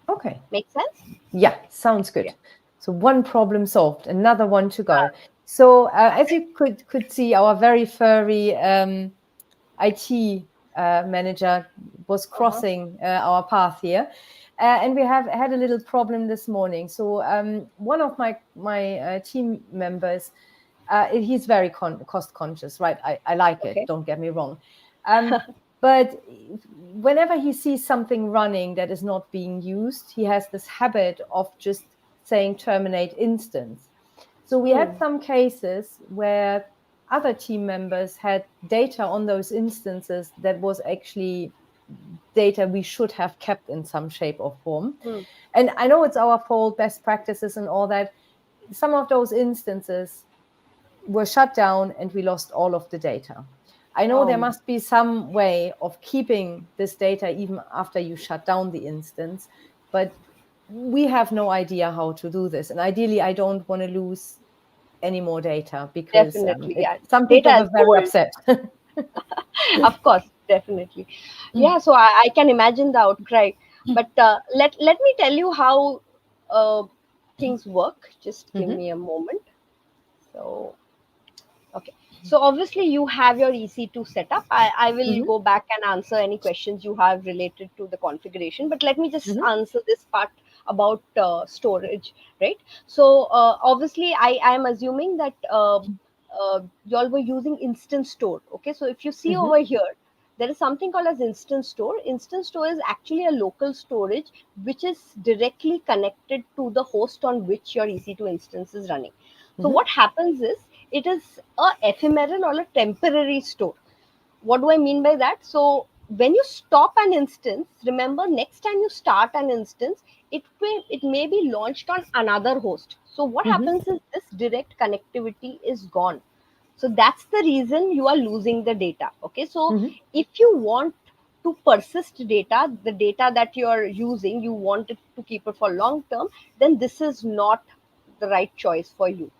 Speaker 2: Okay.
Speaker 3: Make sense?
Speaker 2: Yeah, sounds good. Yeah. So one problem solved, another one to go. So as you could see, our very furry IT manager was crossing our path here. And we have had a little problem this morning. So one of my team members, he's very cost conscious, right? I like it, don't get me wrong. But whenever he sees something running that is not being used, he has this habit of just saying terminate instance. So we had some cases where other team members had data on those instances that was actually data we should have kept in some shape or form. And I know it's our fault, best practices and all that. Some of those instances were shut down and we lost all of the data. I know there must be some way of keeping this data even after you shut down the instance, but we have no idea how to do this. And ideally, I don't want to lose any more data because some people
Speaker 3: Data
Speaker 2: were very upset.
Speaker 3: Of course, definitely. Yeah, so I can imagine the outcry. But let me tell you how things work. Just give me a moment. So, okay. So obviously you have your EC2 setup. I will go back and answer any questions you have related to the configuration. But let me just answer this part about storage, right? So obviously I am assuming that y'all were using instance store. Okay, so if you see over here, there is something called as instance store. Instance store is actually a local storage which is directly connected to the host on which your EC2 instance is running. So what happens is it is a ephemeral or a temporary store. What do I mean by that? So when you stop an instance, remember next time you start an instance, it may be launched on another host. So what happens is this direct connectivity is gone. So that's the reason you are losing the data. Okay, so if you want to persist data, the data that you are using, you want it to keep it for long term, then this is not the right choice for you.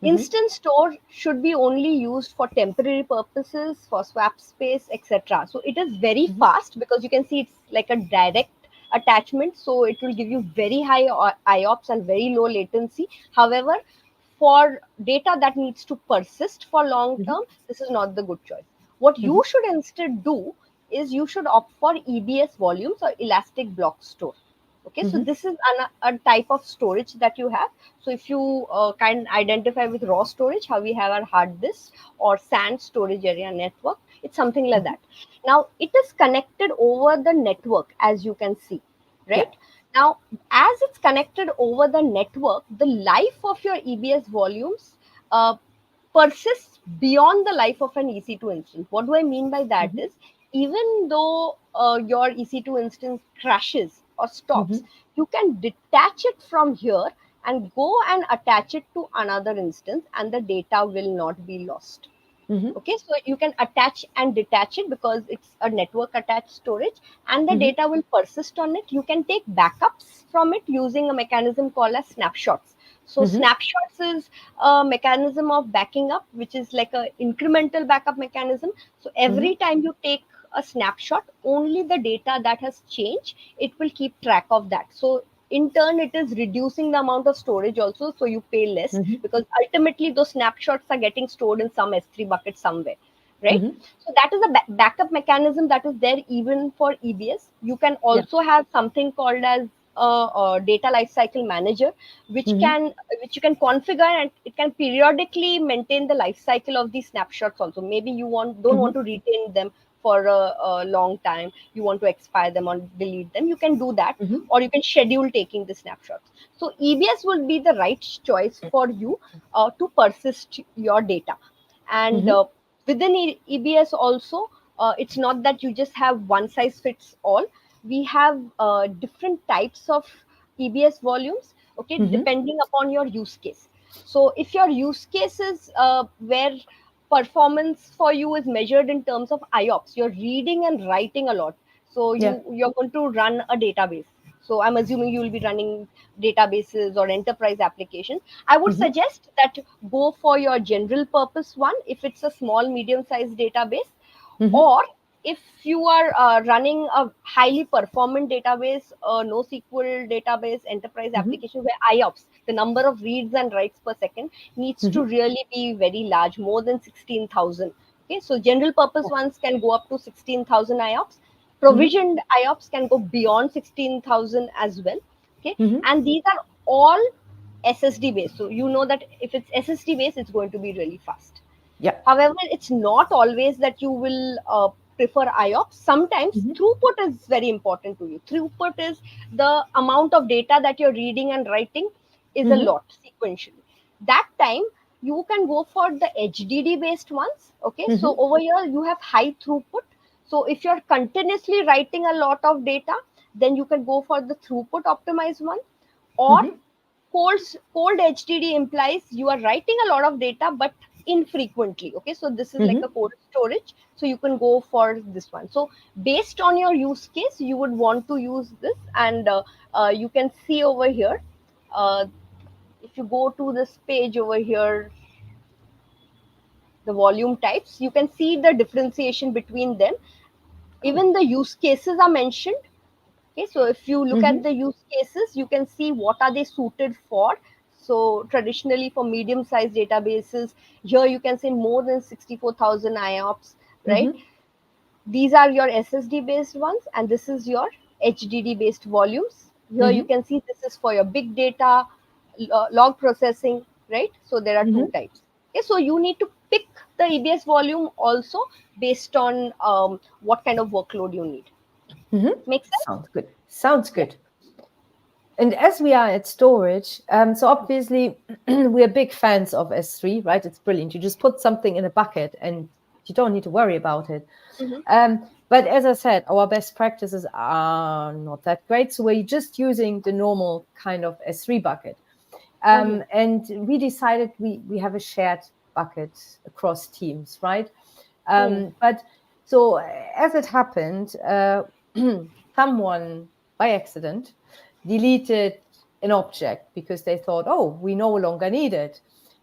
Speaker 3: Instance store should be only used for temporary purposes, for swap space, etc. So it is very fast because you can see it's like a direct attachment. So it will give you very high IOPS and very low latency. However, for data that needs to persist for long term, this is not the good choice. What you should instead do is you should opt for EBS volumes or elastic block store. Okay, so this is a type of storage that you have. So if you can identify with raw storage, how we have our hard disk or SAN storage area network, it's something like that. Now it is connected over the network, as you can see, right? Now, as it's connected over the network, the life of your EBS volumes persists beyond the life of an EC2 instance. What do I mean by that is, even though your EC2 instance crashes or stops, you can detach it from here and go and attach it to another instance and the data will not be lost. Okay, so you can attach and detach it because it's a network attached storage and the data will persist on it. You can take backups from it using a mechanism called as snapshots. So snapshots is a mechanism of backing up, which is like an incremental backup mechanism. So every time you take a snapshot, only the data that has changed, it will keep track of that. So in turn, it is reducing the amount of storage also, so you pay less because ultimately those snapshots are getting stored in some S3 bucket somewhere, right? So that is a backup mechanism that is there even for EBS. You can also have something called as a data lifecycle manager, which you can configure and it can periodically maintain the lifecycle of these snapshots also. Maybe you don't want to retain them for a long time, you want to expire them or delete them, you can do that, or you can schedule taking the snapshots. So EBS will be the right choice for you to persist your data. And within EBS also, it's not that you just have one size fits all. We have different types of EBS volumes, okay, depending upon your use case. So if your use case is where performance for you is measured in terms of IOPS, you're reading and writing a lot. So you're going to run a database. So I'm assuming you will be running databases or enterprise applications. I would suggest that go for your general purpose one if it's a small, medium-sized database, or if you are running a highly performant database, NoSQL database, enterprise application where IOPS, the number of reads and writes per second, needs to really be very large, more than 16,000. Okay, so general purpose ones can go up to 16,000 IOPS.
Speaker 2: Mm-hmm.
Speaker 3: Provisioned IOPS can go beyond 16,000 as well. Okay,
Speaker 2: Mm-hmm.
Speaker 3: and these are all SSD based. So you know that if it's SSD based, it's going to be really fast.
Speaker 2: Yeah.
Speaker 3: However, it's not always that you will prefer IOPS. Sometimes
Speaker 2: Mm-hmm.
Speaker 3: throughput is very important to you. Throughput is the amount of data that you're reading and writing is a
Speaker 2: Mm-hmm.
Speaker 3: lot sequentially. That time you can go for the HDD based ones. Okay,
Speaker 2: Mm-hmm.
Speaker 3: so over here you have high throughput. So if you're continuously writing a lot of data, then you can go for the throughput optimized one. Or
Speaker 2: Mm-hmm.
Speaker 3: cold HDD implies you are writing a lot of data but infrequently. Okay, so this is like
Speaker 2: Mm-hmm.
Speaker 3: a cold storage, so you can go for this one. So based on your use case, you would want to use this. And you can see over here, uh, if you go to this page over here, the volume types, you can see the differentiation between them. Even the use cases are mentioned. Okay, so if you look
Speaker 2: Mm-hmm.
Speaker 3: at the use cases, you can see what are they suited for. So traditionally for medium sized databases, here you can say more than 64,000 IOPS, right?
Speaker 2: Mm-hmm.
Speaker 3: These are your SSD based ones, and this is your HDD based volumes. Here you
Speaker 2: Mm-hmm.
Speaker 3: can see this is for your big data, log processing, right? So there are two
Speaker 2: Mm-hmm.
Speaker 3: types. Okay, so you need to pick the EBS volume also based on what kind of workload you need.
Speaker 2: Mm-hmm.
Speaker 3: Make sense?
Speaker 2: Sounds good. Sounds
Speaker 3: Yeah.
Speaker 2: good. And as we are at storage, so obviously we're big fans of S3, right? It's brilliant. You just put something in a bucket and you don't need to worry about it.
Speaker 3: Mm-hmm.
Speaker 2: But as I said, our best practices are not that great. So we're just using the normal kind of S3 bucket.
Speaker 3: Mm-hmm.
Speaker 2: And we decided we have a shared bucket across teams, right?
Speaker 3: Hmm.
Speaker 2: But so as it happened, someone by accident deleted an object because they thought, oh, we no longer need it.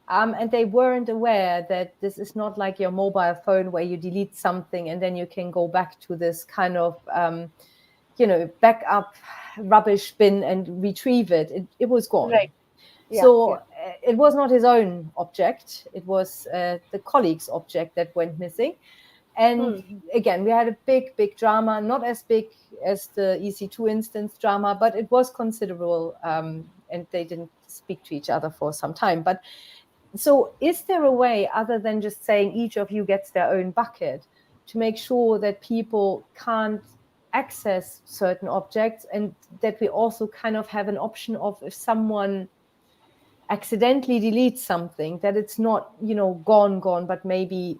Speaker 2: And they weren't aware that this is not like your mobile phone where you delete something and then you can go back to this kind of, backup rubbish bin and retrieve it. It was gone.
Speaker 3: Right. Yeah.
Speaker 2: So
Speaker 3: Yeah.
Speaker 2: it was not his own object. It was the colleague's object that went missing. And again, we had a big drama, not as big as the EC2 instance drama, but it was considerable. And they didn't speak to each other for some time. But so is there a way other than just saying each of you gets their own bucket to make sure that people can't access certain objects, and that we also kind of have an option of if someone accidentally deletes something, that it's not, gone, but maybe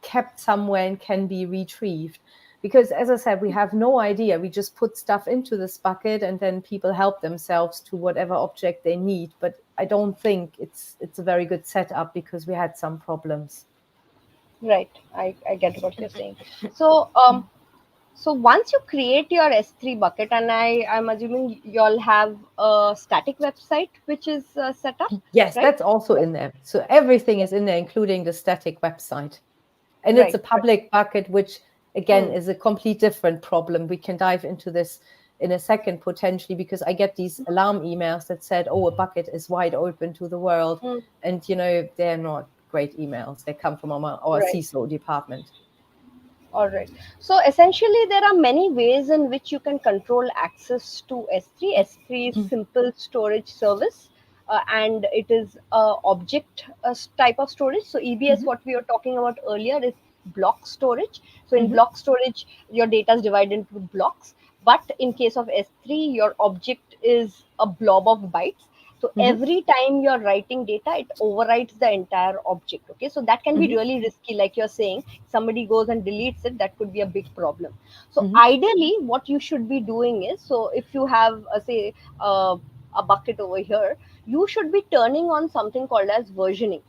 Speaker 2: kept somewhere and can be retrieved? Because as I said, we have no idea. We just put stuff into this bucket and then people help themselves to whatever object they need. But I don't think it's a very good setup because we had some problems.
Speaker 3: Right. I get what you're saying. So so once you create your S3 bucket, and I'm assuming you'll have a static website which is set up,
Speaker 2: Yes,
Speaker 3: right?
Speaker 2: that's also in there. So everything is in there, including the static website. And it's a
Speaker 3: Right.
Speaker 2: public bucket, which again
Speaker 3: Hmm.
Speaker 2: is a complete different problem. We can dive into this in a second potentially, because I get these alarm emails that said, oh, a bucket is wide open to the world.
Speaker 3: Hmm.
Speaker 2: And, they're not great emails. They come from our
Speaker 3: Right.
Speaker 2: CISO department.
Speaker 3: All right. So essentially, there are many ways in which you can control access to S3. S3 is simple storage service, and it is a object type of storage. So EBS,
Speaker 2: Mm-hmm.
Speaker 3: what we were talking about earlier, is block storage. So in
Speaker 2: Mm-hmm.
Speaker 3: block storage, your data is divided into blocks. But in case of S3, your object is a blob of bytes. So
Speaker 2: Mm-hmm.
Speaker 3: every time you're writing data, it overwrites the entire object. Okay, so that can be
Speaker 2: Mm-hmm.
Speaker 3: really risky. Like you're saying, somebody goes and deletes it, that could be a big problem. So
Speaker 2: Mm-hmm.
Speaker 3: ideally, what you should be doing is, so if you have, say, a bucket over here, you should be turning on something called as versioning,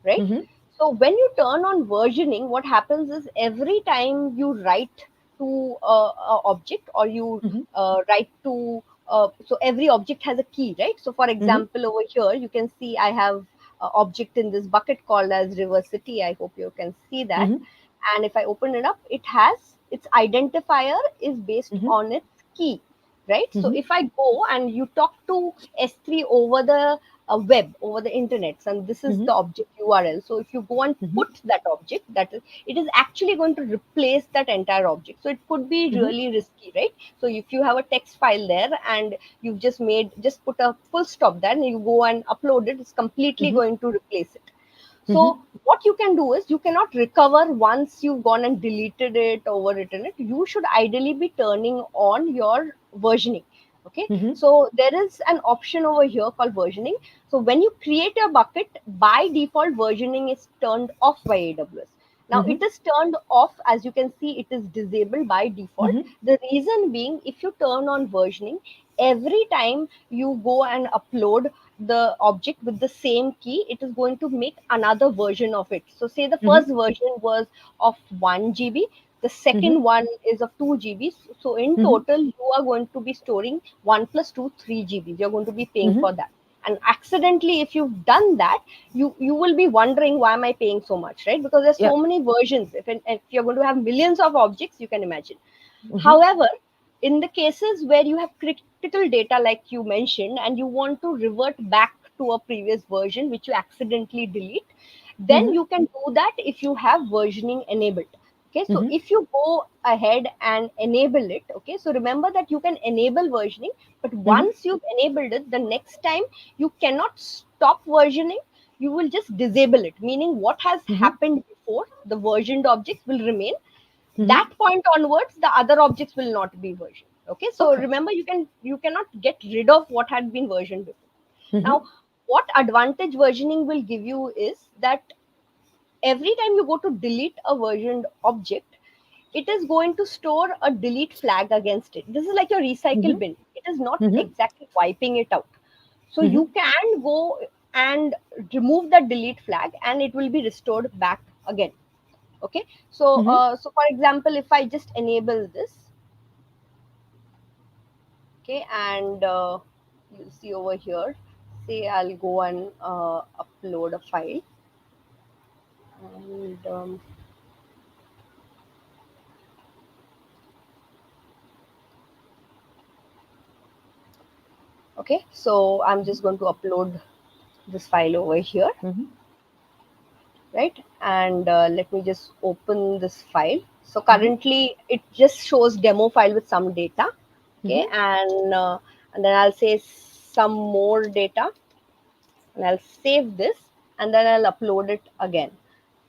Speaker 3: right?
Speaker 2: Mm-hmm.
Speaker 3: So when you turn on versioning, what happens is every time you write to a object, or you
Speaker 2: Mm-hmm.
Speaker 3: write to so every object has a key, right? So for
Speaker 2: Mm-hmm.
Speaker 3: example, over here you can see I have a object in this bucket called as River City. I hope you can see that.
Speaker 2: Mm-hmm.
Speaker 3: And if I open it up, it has its identifier is based
Speaker 2: Mm-hmm.
Speaker 3: on its key, right? So
Speaker 2: Mm-hmm.
Speaker 3: if I go and you talk to S3 over the web over the internet, and this is the object URL. So if you go and put that object, it is actually going to replace that entire object. So it could be really risky, right? So if you have a text file there and you've just put a full stop there and you go and upload it, it's completely going to replace it. So what you can do is, you cannot recover once you've gone and deleted it, overwritten it. You should ideally be turning on your versioning. Okay, so there is an option over here called versioning. So when you create a bucket, by default versioning is turned off by AWS. Now it is turned off, as you can see, it is disabled by default. The reason being, if you turn on versioning, every time you go and upload the object with the same key, it is going to make another version of it. So say the first version was of 1 GB, the second one is of 2 GB. So in total, you are going to be storing 1 plus 2, 3 GB. You're going to be paying for that. And accidentally, if you've done that, you will be wondering, why am I paying so much, right? Because there's so many versions. If you're going to have millions of objects, you can imagine. However, in the cases where you have critical data, like you mentioned, and you want to revert back to a previous version which you accidentally delete, then you can do that if you have versioning enabled. Okay, so if you go ahead and enable it, okay, so remember that you can enable versioning, but once you've enabled it, the next time you cannot stop versioning, you will just disable it, meaning what has happened before, the versioned objects will remain. That point onwards, the other objects will not be versioned. Okay, so remember, you cannot get rid of what had been versioned before. Now, what advantage versioning will give you is that every time you go to delete a versioned object, it is going to store a delete flag against it. This is like your recycle bin. It is not exactly wiping it out. So you can go and remove that delete flag and it will be restored back again. Okay, so so for example, if I just enable this, okay, and you see over here, say I'll go and upload a file, and okay, so I'm just going to upload this file over here, right? And let me just open this file. So currently it just shows demo file with some data, okay, and then I'll say some more data, and I'll save this, and then I'll upload it again.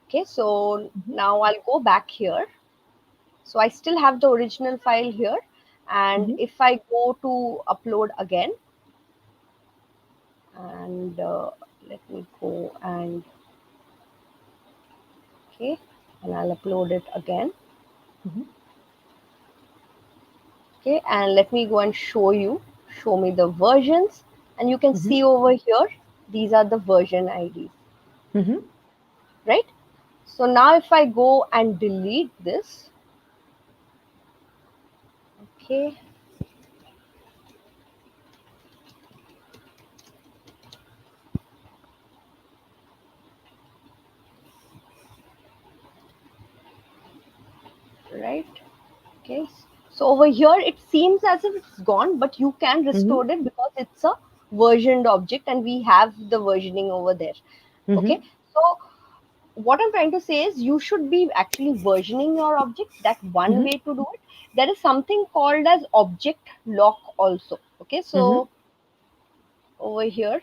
Speaker 3: Okay, so now I'll go back here. So I still have the original file here, and if I go to upload again, and let me go and okay, and I'll upload it again. Okay, and let me go and show me the versions, and you can see over here, these are the version IDs, right? So now if I go and delete this, okay, right, okay, so over here it seems as if it's gone, but you can restore it because it's a versioned object and we have the versioning over there. Okay, so what I'm trying to say is, you should be actually versioning your object. That's one way to do it. There is something called as object lock also. Okay, so over here,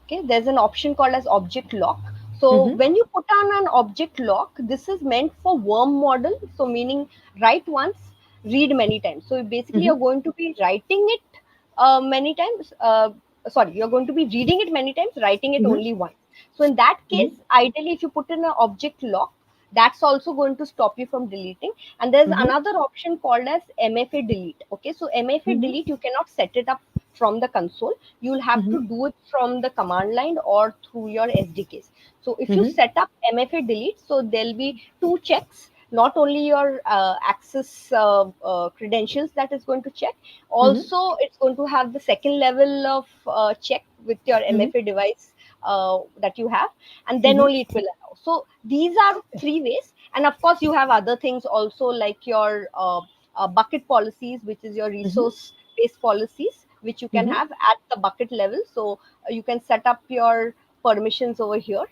Speaker 3: okay, there's an option called as object lock. So when you put on an object lock, this is meant for worm model. So meaning, write once, read many times. So basically you're going to be writing it many times. Sorry, you're going to be reading it many times, writing it only once. So in that case, ideally, if you put in an object lock, that's also going to stop you from deleting. And there's another option called as MFA delete. Okay, so MFA delete, you cannot set it up from the console. You'll have to do it from the command line or through your SDKs. So if you set up MFA delete, so there'll be two checks. Not only your access credentials that is going to check, also it's going to have the second level of check with your MFA device that you have, and then only it will allow. So these are three ways, and of course you have other things also, like your bucket policies, which is your resource based policies, which you can have at the bucket level. So you can set up your permissions over here.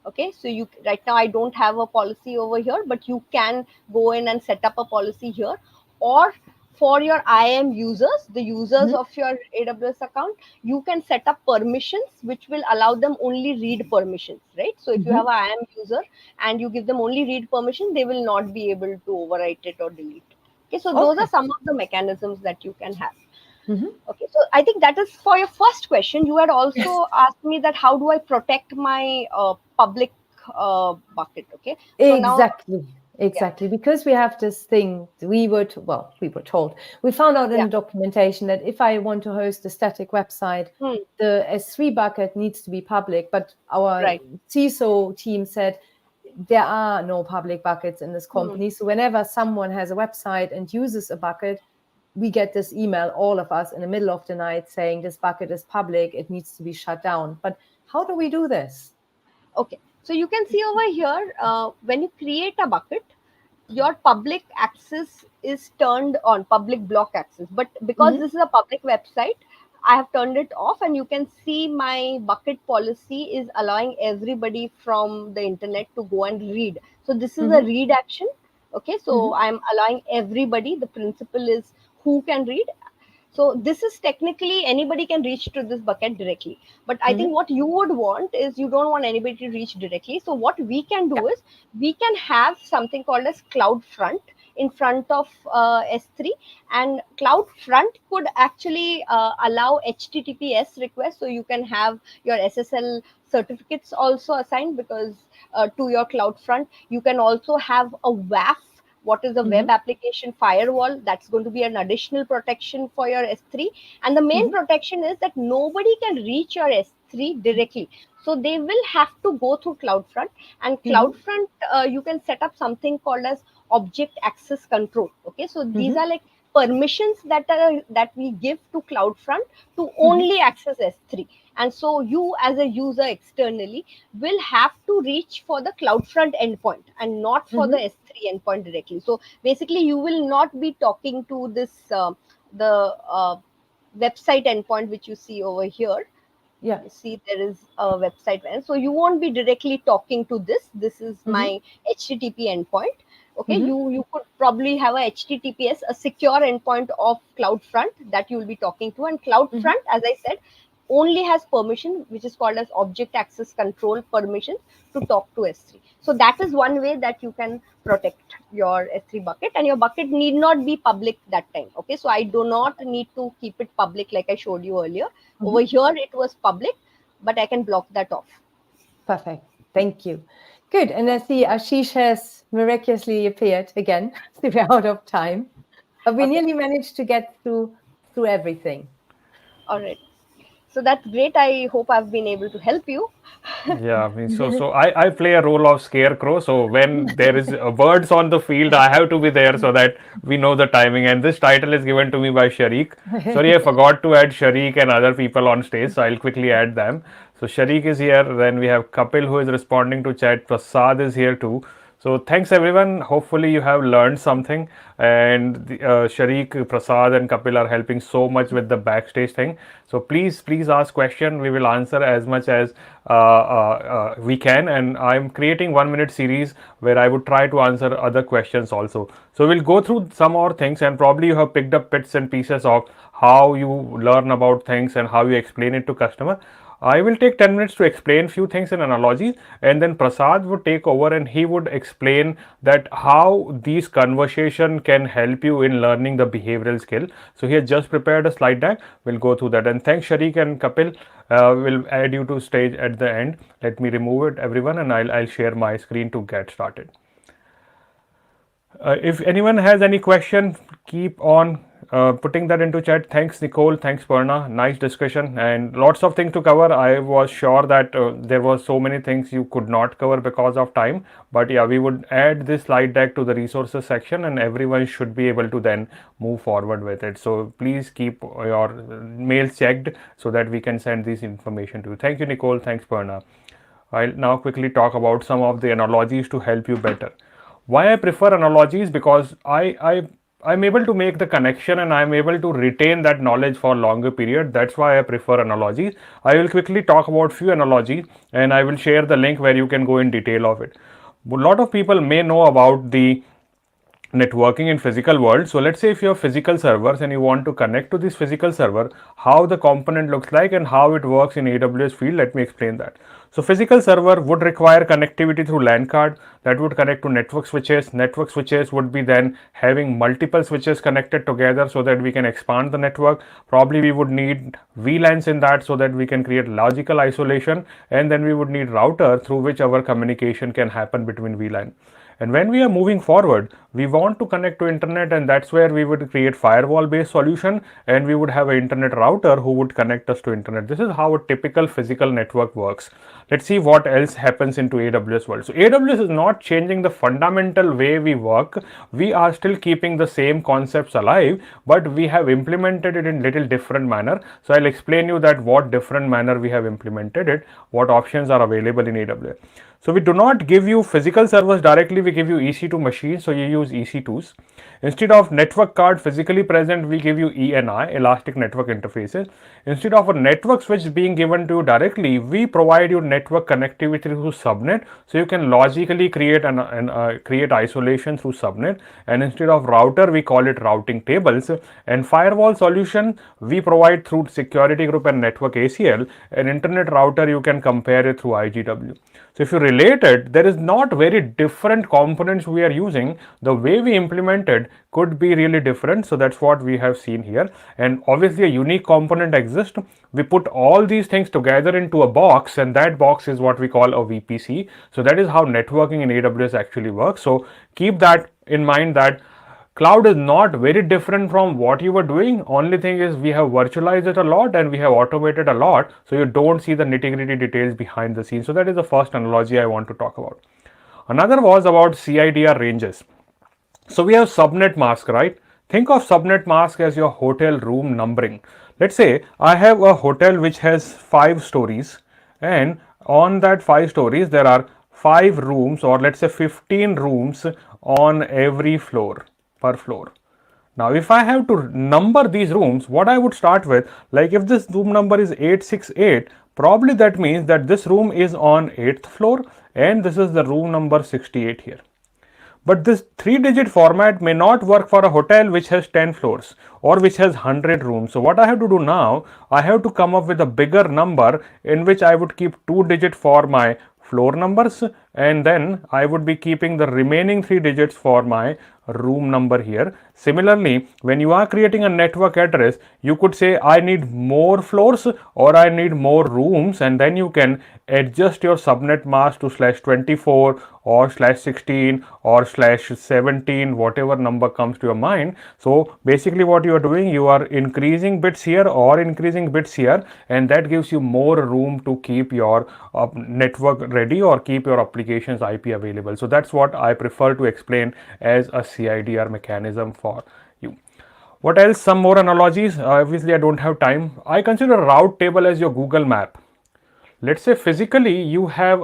Speaker 3: Okay, so you right now I don't have a policy over here, but you can go in and set up a policy here. Or for your IAM users, the users of your AWS account, you can set up permissions which will allow them only read permissions, right? So if you have an IAM user and you give them only read permission, they will not be able to overwrite it or delete. Okay, so those are some of the mechanisms that you can have. Okay, so I think that is for your first question. You had also asked me that how do I protect my public bucket? Okay, so
Speaker 2: Exactly. Because we have this thing, we were told, we found out in the documentation that if I want to host a static website, the S3 bucket needs to be public. But our CISO team said there are no public buckets in this company. So whenever someone has a website and uses a bucket, we get this email, all of us, in the middle of the night saying this bucket is public, it needs to be shut down. But how do we do this?
Speaker 3: Okay, so you can see over here, when you create a bucket, your public access is turned on, public block access. But because this is a public website, I have turned it off, and you can see my bucket policy is allowing everybody from the internet to go and read. So this is a read action. Okay, so I'm allowing everybody. The principle is who can read. So this is technically anybody can reach to this bucket directly. But I think what you would want is you don't want anybody to reach directly. So what we can do is we can have something called as CloudFront in front of S3, and CloudFront could actually allow HTTPS requests. So you can have your SSL certificates also assigned because to your CloudFront. You can also have a WAF. What is the web application firewall? That's going to be an additional protection for your S3. And the main protection is that nobody can reach your S3 directly. So they will have to go through CloudFront. And CloudFront, you can set up something called as object access control. Okay, so these are like permissions that we give to CloudFront to only access S3. And so you as a user externally will have to reach for the CloudFront endpoint and not for the S3 endpoint directly. So basically you will not be talking to this, the website endpoint, which you see over here. You see there is a website. So you won't be directly talking to this. This is my HTTP endpoint. Okay, you could probably have a HTTPS, a secure endpoint of CloudFront that you will be talking to. And CloudFront, as I said, only has permission, which is called as object access control permission, to talk to S3. So that is one way that you can protect your S3 bucket, and your bucket need not be public that time. Okay, so I do not need to keep it public like I showed you earlier. Over here it was public, but I can block that off.
Speaker 2: Perfect. Thank you. Good. And I see Ashish has miraculously appeared again. We're out of time, but we nearly managed to get through everything.
Speaker 3: All right. So that's great. I hope I've been able to help you.
Speaker 1: Yeah, I mean, so I play a role of scarecrow. So when there is birds on the field, I have to be there so that we know the timing. And this title is given to me by Sharik. Sorry, I forgot to add Sharik and other people on stage, so I'll quickly add them. So Sharik is here. Then we have Kapil, who is responding to chat. Prasad is here too. So thanks everyone. Hopefully you have learned something, and Sharik, Prasad and Kapil are helping so much with the backstage thing. So please ask question. We will answer as much as we can, and I'm creating 1-minute series where I would try to answer other questions also. So we'll go through some more things, and probably you have picked up bits and pieces of how you learn about things and how you explain it to customer. I will take 10 minutes to explain few things in analogies, and then Prasad would take over and he would explain that how these conversation can help you in learning the behavioral skill. So he has just prepared a slide deck. We'll go through that. And thanks Sharik and Kapil. We'll add you to stage at the end. Let me remove it everyone, and I'll share my screen to get started. If anyone has any question, keep on putting that into chat. Thanks Nicole, thanks Parna, nice discussion and lots of things to cover. I was sure that there was so many things you could not cover because of time, but yeah, we would add this slide deck to the resources section, and everyone should be able to then move forward with it. So please keep your mails checked so that we can send this information to you. Thank you Nicole, thanks Parna. I'll now quickly talk about some of the analogies to help you better. Why I prefer analogies? Because I I'm able to make the connection and I'm able to retain that knowledge for a longer period. That's why I prefer analogies. I will quickly talk about few analogies and I will share the link where you can go in detail of it. A lot of people may know about the networking in physical world. So let's say if you have physical servers and you want to connect to this physical server, how the component looks like and how it works in AWS field, let me explain that. So physical server would require connectivity through LAN card that would connect to network switches. Network switches would be then having multiple switches connected together so that we can expand the network. Probably we would need VLANs in that so that we can create logical isolation, and then we would need router through which our communication can happen between VLAN. And when we are moving forward, we want to connect to internet, and that's where we would create firewall based solution, and we would have an internet router who would connect us to internet. This is how a typical physical network works. Let's see what else happens into AWS world. So AWS is not changing the fundamental way we work. We are still keeping the same concepts alive, but we have implemented it in little different manner. So I'll explain you that what different manner we have implemented it, what options are available in AWS. So we do not give you physical servers directly, we give you EC2 machines, so you use EC2s. Instead of network card physically present, we give you ENI, Elastic Network Interfaces. Instead of a network switch being given to you directly, we provide you network connectivity through subnet, so you can logically create create isolation through subnet. And instead of router, we call it routing tables. And firewall solution, we provide through security group and network ACL. An internet router, you can compare it through IGW. So if you relate it, there is not very different components we are using. The way we implemented could be really different. So that's what we have seen here. And obviously a unique component exists. We put all these things together into a box, and that box is what we call a VPC. So that is how networking in AWS actually works. So keep that in mind, that cloud is not very different from what you were doing. Only thing is we have virtualized it a lot and we have automated a lot, so you don't see the nitty-gritty details behind the scenes. So that is the first analogy I want to talk about. Another was about CIDR ranges. So we have subnet mask, right? Think of subnet mask as your hotel room numbering. Let's say I have a hotel which has 5 stories, and on that 5 stories there are 5 rooms, or let's say 15 rooms on every floor. Per floor. Now if I have to number these rooms, what I would start with, like if this room number is 868, probably that means that this room is on 8th floor and this is the room number 68 here. But this 3-digit format may not work for a hotel which has 10 floors or which has 100 rooms. So what I have to do now, I have to come up with a bigger number in which I would keep 2-digit for my floor numbers, and then I would be keeping the remaining 3 digits for my room number here. Similarly, when you are creating a network address, you could say I need more floors or I need more rooms, and then you can adjust your subnet mask to /24 or /16 or /17, whatever number comes to your mind. So basically what you are doing, you are increasing bits here or increasing bits here, and that gives you more room to keep your network ready or keep your applications IP available. So that's what I prefer to explain as a CIDR mechanism for you. What else? Some more analogies. Obviously I don't have time. I consider a route table as your Google map. Let's say physically you have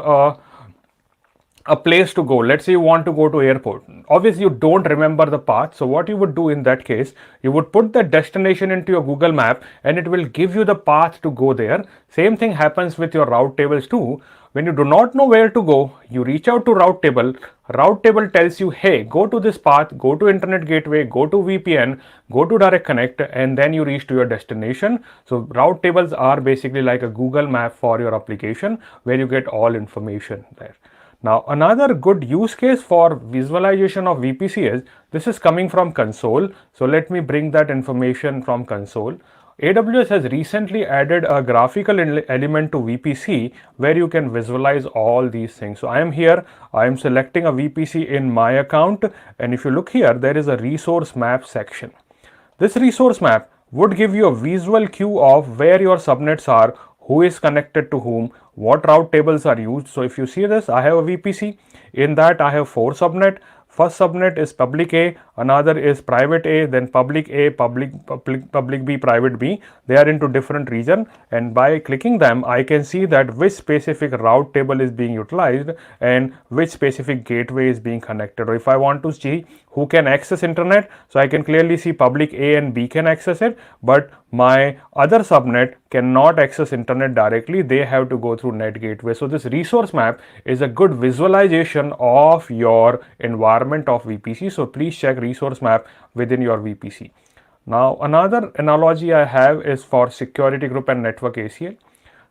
Speaker 1: a place to go. Let's say you want to go to airport. Obviously you don't remember the path. So what you would do in that case, you would put the destination into your Google map and it will give you the path to go there. Same thing happens with your route tables too. When you do not know where to go, you reach out to route table. Route table tells you, hey, go to this path, go to internet gateway, go to VPN, go to direct connect, and then you reach to your destination. So route tables are basically like a Google map for your application where you get all information there. Now another good use case for visualization of VPC is, this is coming from console. So let me bring that information from console. AWS has recently added a graphical element to VPC where you can visualize all these things. So I am here, I am selecting a VPC in my account, and if you look here, there is a resource map section. This resource map would give you a visual cue of where your subnets are, who is connected to whom, what route tables are used. So if you see this, I have a VPC. In that I have 4 subnet. First subnet is public A, another is private A, then public A, public B, private B. They are into different region, and by clicking them I can see that which specific route table is being utilized and which specific gateway is being connected. Or if I want to see who can access internet, so I can clearly see public A and B can access it, but my other subnet cannot access internet directly. They have to go through net gateway. So this resource map is a good visualization of your environment of VPC. So please check resource map within your VPC. Now another analogy I have is for security group and network ACL.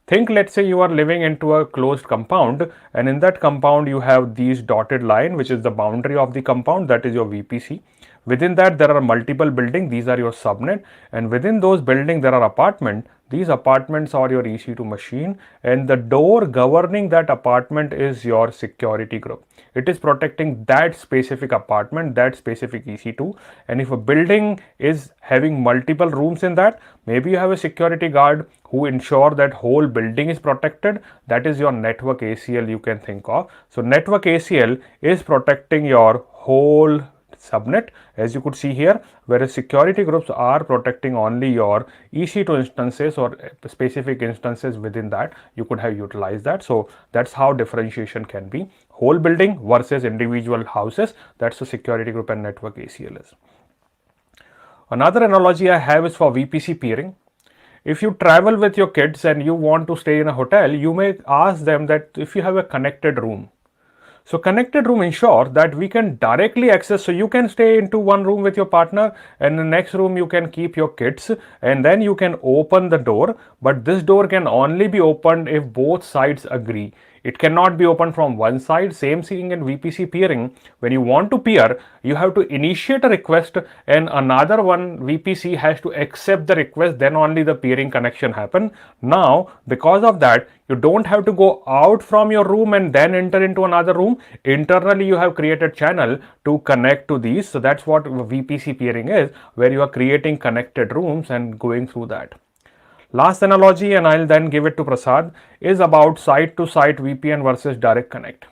Speaker 1: Think, let's say you are living into a closed compound, and in that compound you have these dotted line, which is the boundary of the compound, that is your VPC. Within that there are multiple buildings, these are your subnet, and within those buildings there are apartment. These apartments are your EC2 machine, and the door governing that apartment is your security group. It is protecting that specific apartment, that specific EC2. And if a building is having multiple rooms in that, maybe you have a security guard who ensure that whole building is protected. That is your network ACL you can think of. So network ACL is protecting your whole subnet, as you could see here, whereas security groups are protecting only your EC2 instances or specific instances within that. You could have utilized that. So that's how differentiation can be. Whole building versus individual houses, that's the security group and network ACL is. Another analogy I have is for VPC peering. If you travel with your kids and you want to stay in a hotel, you may ask them that if you have a connected room. So connected room ensure that we can directly access, so you can stay into one room with your partner and the next room you can keep your kids, and then you can open the door, but this door can only be opened if both sides agree. It cannot be opened from one side. Same thing in VPC peering. When you want to peer, you have to initiate a request and another one VPC has to accept the request, then only the peering connection happen. Now because of that, you don't have to go out from your room and then enter into another room. Internally you have created channel to connect to these. So that's what VPC peering is, where you are creating connected rooms and going through that. Last analogy, and I'll then give it to Prasad, is about site to site VPN versus direct connect.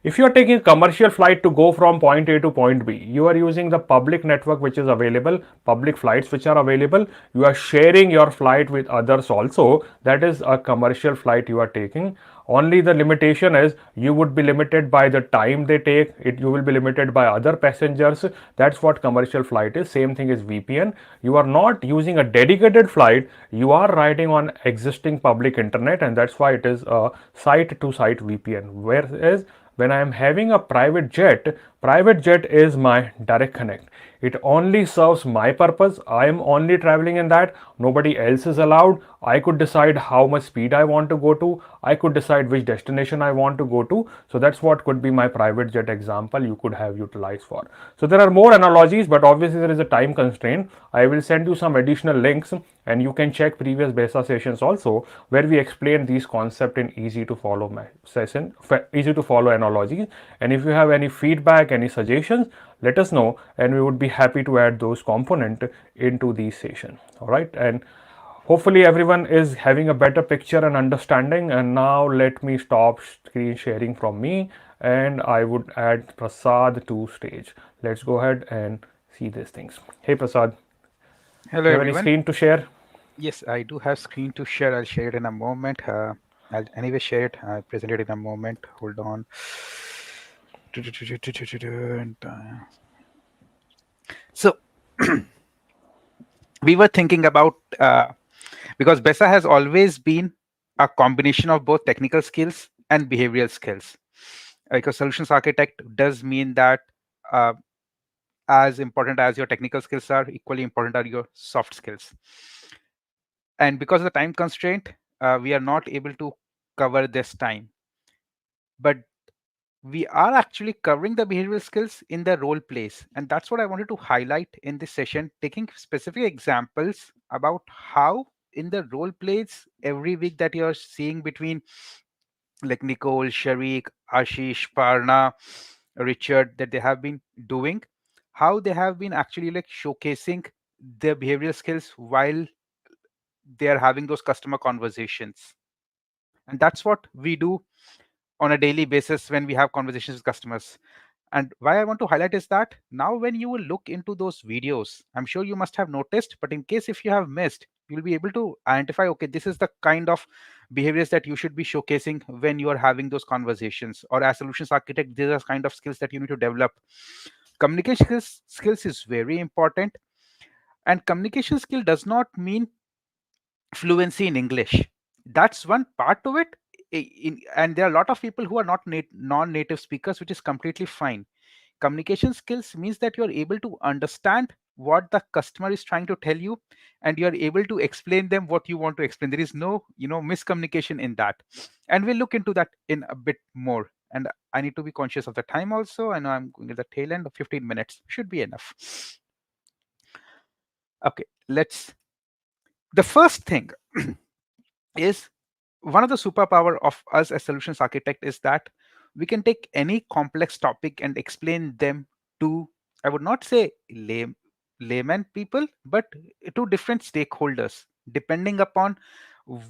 Speaker 1: If you are taking a commercial flight to go from point A to point B, you are using the public network which is available, public flights which are available. You are sharing your flight with others also. That is a commercial flight you are taking. Only the limitation is you would be limited by the time they take it. You will be limited by other passengers. That's what commercial flight is. Same thing is VPN. You are not using a dedicated flight. You are riding on existing public internet, and that's why it is a site to site VPN. Whereas when I am having a private jet is my direct connect. It only serves my purpose. I am only traveling in that. Nobody else is allowed. I could decide how much speed I want to go to. I could decide which destination I want to go to. So that's what could be my private jet example you could have utilized for. So there are more analogies, but obviously there is a time constraint. I will send you some additional links and you can check previous BeSA sessions also, where we explain these concepts in easy to follow easy to follow analogies. And if you have any feedback, any suggestions, let us know and we would be happy to add those components into these sessions. All right, and hopefully everyone is having a better picture and understanding. And now let me stop screen sharing from me and I would add Prasad to stage. Let's go ahead and see these things. Hey Prasad.
Speaker 4: Hello
Speaker 1: Do you have
Speaker 4: everyone.
Speaker 1: any screen to share?
Speaker 4: Yes, I do have screen to share. I'll share it in a moment. I'll anyway share it. I'll present it in a moment. Hold on. So we were thinking about, because BeSA has always been a combination of both technical skills and behavioral skills. Because solutions architect does mean that as important as your technical skills are, equally important are your soft skills. And because of the time constraint, we are not able to cover this time. But we are actually covering the behavioral skills in the role plays. And that's what I wanted to highlight in this session, taking specific examples about how in the role plays every week that you're seeing between like Nicole, Sharik, Ashish, Parna, Richard, that they have been doing, how they have been actually like showcasing their behavioral skills while they are having those customer conversations. And that's what we do on a daily basis when we have conversations with customers. And why I want to highlight is that now when you will look into those videos, I'm sure you must have noticed, but in case if you have missed, you'll be able to identify, okay, this is the kind of behaviors that you should be showcasing when you are having those conversations. Or as solutions architect, these are kind of skills that you need to develop. Communication skills is very important. And communication skill does not mean fluency in English. That's one part to it. And there are a lot of people who are not non-native speakers, which is completely fine. Communication skills means that you're able to understand what the customer is trying to tell you, and you're able to explain them what you want to explain. There is no miscommunication in that, and we'll look into that in a bit more. And I need to be conscious of the time also. I know I'm going at the tail end of 15 minutes should be enough. Okay, let's the first thing is, one of the superpower of us as solutions architect is that we can take any complex topic and explain them to, I would not say layman people, but to different stakeholders depending upon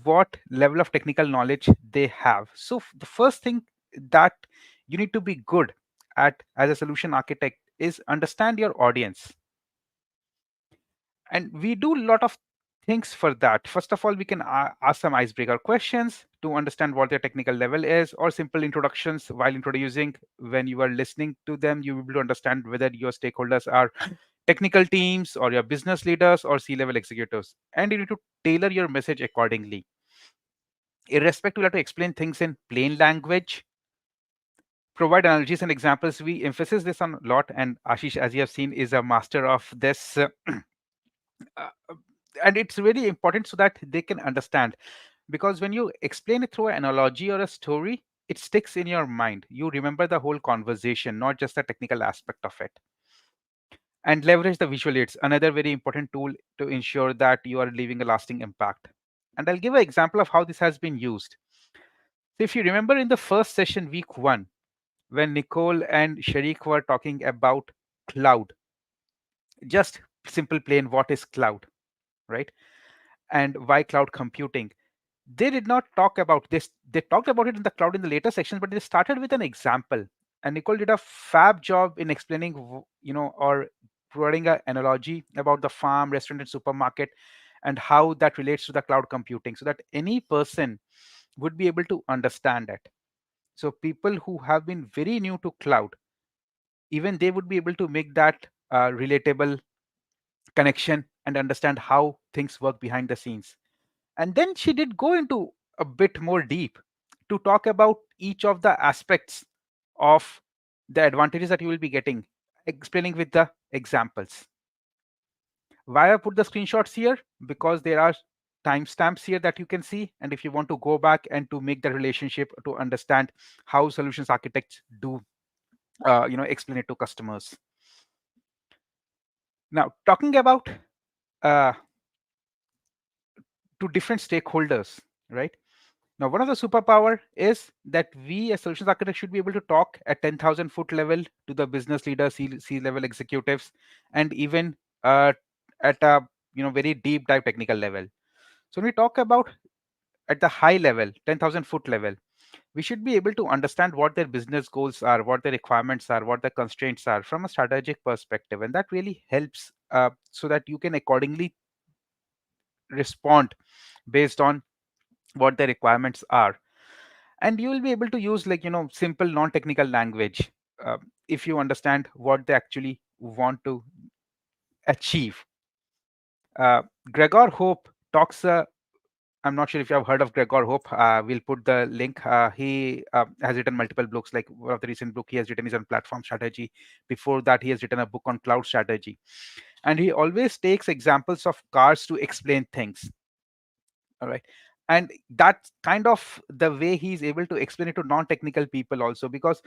Speaker 4: what level of technical knowledge they have. So the first thing that you need to be good at as a solution architect is understand your audience. And we do a lot of things for that. First of all, we can ask some icebreaker questions to understand what their technical level is, or simple introductions while introducing. When you are listening to them, you will be able to understand whether your stakeholders are technical teams or your business leaders or C-level executives. And you need to tailor your message accordingly. Irrespective, you have to explain things in plain language, provide analogies and examples. We emphasize this on a lot, and Ashish, as you have seen, is a master of this. Uh, and it's really important so that they can understand, because when you explain it through an analogy or a story, it sticks in your mind. You remember the whole conversation, not just the technical aspect of it. And leverage the visual aids, another very important tool to ensure that you are leaving a lasting impact. And I'll give an example of how this has been used. So if you remember in the first session, week 1, when Nicole and Sharik were talking about cloud, just simple plain, what is cloud, right? And why cloud computing. They did not talk about this. They talked about it in the cloud in the later sections, but they started with an example. And Nicole did a fab job in explaining, or providing an analogy about the farm, restaurant, and supermarket, and how that relates to the cloud computing, so that any person would be able to understand it. So people who have been very new to cloud, even they would be able to make that relatable connection and understand how things work behind the scenes. And then she did go into a bit more deep to talk about each of the aspects of the advantages that you will be getting, explaining with the examples. Why I put the screenshots here? Because there are timestamps here that you can see. And if you want to go back and to make the relationship to understand how solutions architects do, explain it to customers. Now, talking about uh, to different stakeholders, right? Now, one of the superpower is that we as solutions architects should be able to talk at 10,000-foot level to the business leaders, C-level executives, and even at a very deep dive technical level. So when we talk about at the high level, 10,000-foot level, we should be able to understand what their business goals are, what their requirements are, what their constraints are from a strategic perspective, and that really helps so that you can accordingly respond based on what the requirements are. And you will be able to use simple non-technical language uh, if you understand what they actually want to achieve. uh, Gregor Hope talks, I'm not sure if you have heard of Gregor Hope. We'll put the link. He has written multiple books. Like one of the recent book he has written is on platform strategy. Before that, he has written a book on cloud strategy, and he always takes examples of cars to explain things. All right. And that's kind of the way he's able to explain it to non-technical people also, because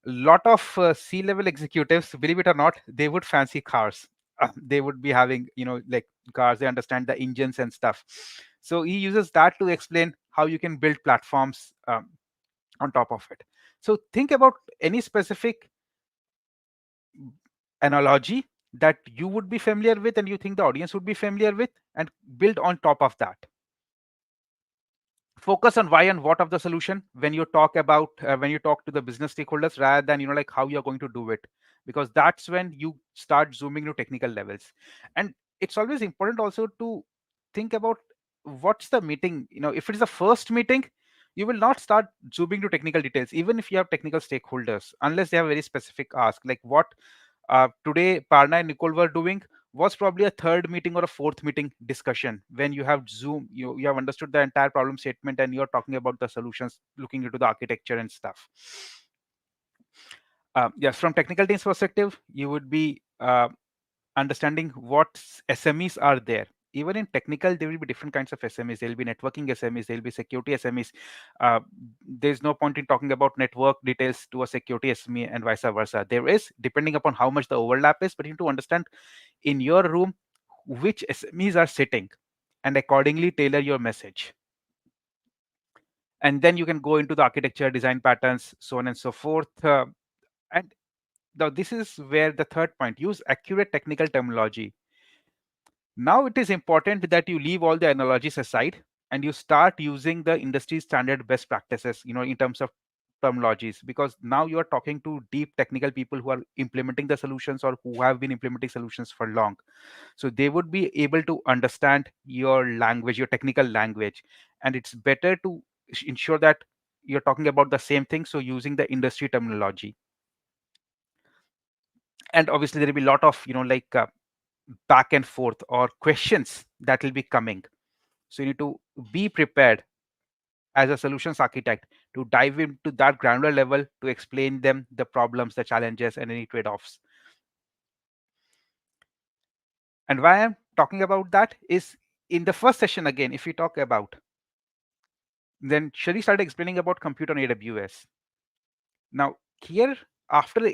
Speaker 4: a lot of C-level executives, believe it or not, they would fancy cars. They would be having, like cars, they understand the engines and stuff. So he uses that to explain how you can build platforms on top of it. So think about any specific analogy that you would be familiar with and you think the audience would be familiar with, and build on top of that. focus on why and what of the solution when you talk about when you talk to the business stakeholders, rather than like how you're going to do it, because that's when you start zooming to technical levels. And it's always important also to think about what's the meeting. If it's the first meeting, you will not start zooming to technical details, even if you have technical stakeholders, unless they have very specific ask, like what today Parna and Nicole were doing was probably a third meeting or a fourth meeting discussion. When you have zoom, you have understood the entire problem statement and you're talking about the solutions, looking into the architecture and stuff. Yes, from technical teams perspective, you would be understanding what SMEs are there. Even in technical, there will be different kinds of SMEs. There will be networking SMEs, there will be security SMEs. Uh, there's no point in talking about network details to a security SME and vice versa. There is, depending upon how much the overlap is, but you need to understand in your room which SMEs are sitting and accordingly tailor your message. And then you can go into the architecture, design patterns, so on and so forth. And now this is where the third point: use accurate technical terminology. Now it is important that you leave all the analogies aside and you start using the industry standard best practices, in terms of terminologies, because now you are talking to deep technical people who are implementing the solutions or who have been implementing solutions for long. So they would be able to understand your language, your technical language, and it's better to ensure that you're talking about the same thing, so using the industry terminology. And obviously there will be a lot of back and forth or questions that will be coming. So you need to be prepared as a solutions architect to dive into that granular level to explain them the problems, the challenges, and any trade-offs. And why I'm talking about that is, in the first session, again, if we talk about, then Shari started explaining about compute on AWS. Now here, after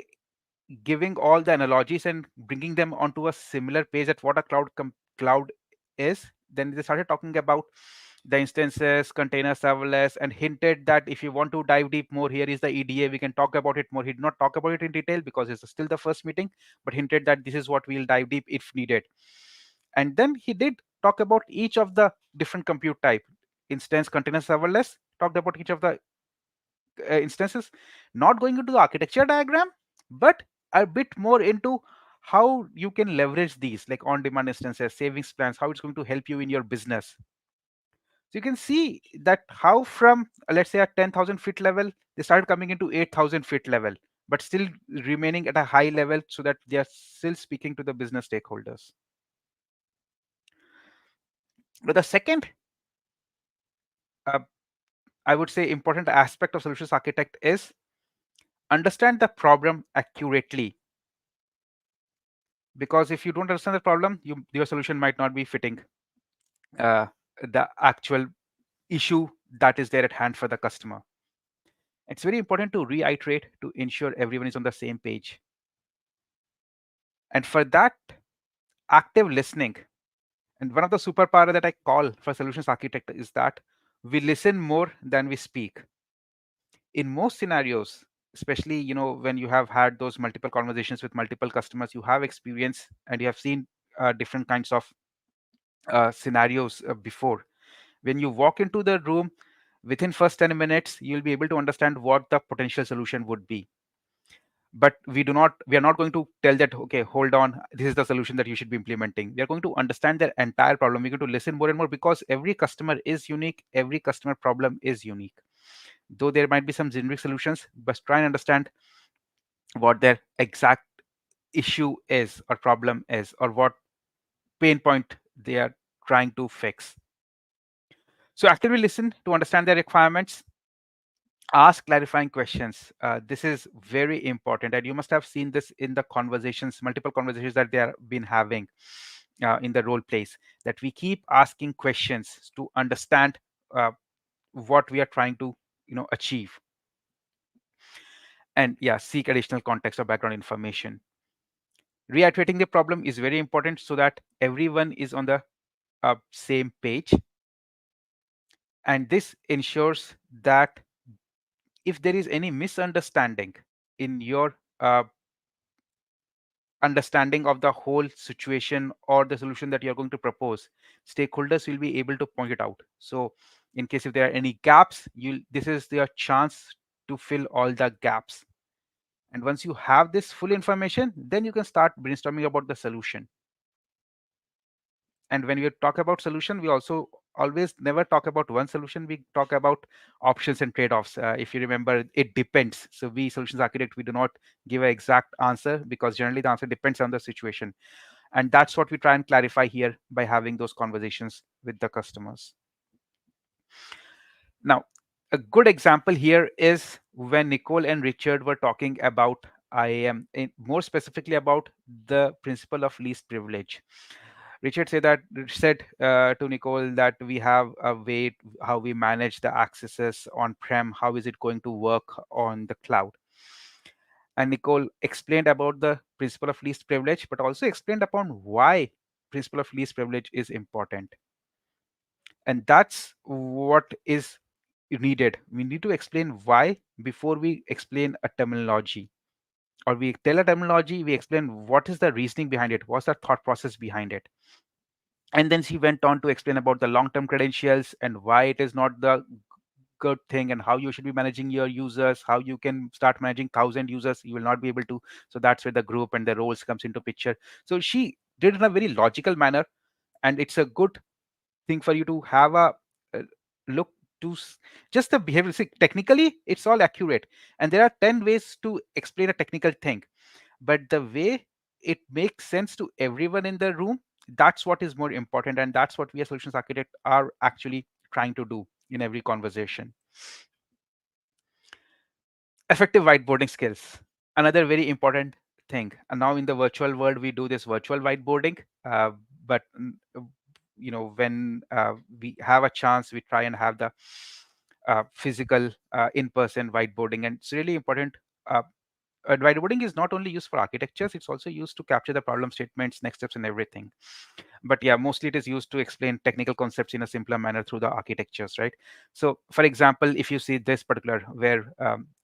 Speaker 4: giving all the analogies and bringing them onto a similar page at what a cloud is, then they started talking about the instances, container serverless, and hinted that if you want to dive deep more, here is the EDA, we can talk about it more. He did not talk about it in detail because it's still the first meeting, but hinted that this is what we'll dive deep if needed. And then he did talk about each of the different compute type: instance, container serverless, talked about each of the instances, not going into the architecture diagram, but a bit more into how you can leverage these, like on-demand instances, savings plans, how it's going to help you in your business. So you can see that how from let's say a 10,000 feet level, they started coming into 8,000 feet level, but still remaining at a high level so that they are still speaking to the business stakeholders. But the second, uh, I would say, important aspect of solutions architect is understand the problem accurately. Because if you don't understand the problem, your solution might not be fitting uh, the actual issue that is there at hand for the customer. It's very important to reiterate to ensure everyone is on the same page. And for that, active listening. And one of the superpower that I call for solutions architect is that we listen more than we speak. In most scenarios, especially when you have had those multiple conversations with multiple customers, you have experience and you have seen different kinds of scenarios before. When you walk into the room, within first 10 minutes, you'll be able to understand what the potential solution would be. But we are not going to tell that, okay, hold on, this is the solution that you should be implementing. We are going to understand their entire problem. We're going to listen more and more, because every customer is unique. Every customer problem is unique. Though there might be some generic solutions, but try and understand what their exact issue is or problem is, or what pain point they are trying to fix. So actively listen to understand their requirements. Ask clarifying questions. This is very important, and you must have seen this in the conversations, multiple conversations that they have been having in the role plays, that we keep asking questions to understand uh, what we are trying to achieve. And yeah, seek additional context or background information. Reiterating the problem is very important so that everyone is on the same page. And this ensures that if there is any misunderstanding in your understanding of the whole situation or the solution that you're going to propose, stakeholders will be able to point it out. So In case if there are any gaps, this is your chance to fill all the gaps. And once you have this full information, then you can start brainstorming about the solution. And when we talk about solution, we also always never talk about one solution. We talk about options and trade-offs. If you remember, it depends. So we solutions architect, we do not give an exact answer, because generally the answer depends on the situation. And that's what we try and clarify here by having those conversations with the customers. Now, a good example here is when Nicole and Richard were talking about IAM, more specifically about the principle of least privilege. Richard said to Nicole that we have a way how we manage the accesses on prem. How is it going to work on the cloud? And Nicole explained about the principle of least privilege, but also explained upon why principle of least privilege is important. And that's what is needed. We need to explain why before we explain a terminology, or we tell a terminology, we explain what is the reasoning behind it, what's the thought process behind it. And then she went on to explain about the long-term credentials and why it is not the good thing, and how you should be managing your users, how you can start managing 1,000 users, you will not be able to. So that's where the group and the roles comes into picture. So she did it in a very logical manner, and it's a good thing for you to have a uh, look to just the behavior. See, technically it's all accurate, and there are 10 ways to explain a technical thing, but the way it makes sense to everyone in the room, that's what is more important, and that's what we as solutions architect are actually trying to do in every conversation. Effective whiteboarding skills, another very important thing. And now in the virtual world, we do this virtual whiteboarding, but when we have a chance, we try and have the physical in-person whiteboarding. And it's really important. Whiteboarding is not only used for architectures, it's also used to capture the problem statements, next steps, and everything. But yeah, mostly it is used to explain technical concepts in a simpler manner through the architectures, right? So for example, if you see this particular where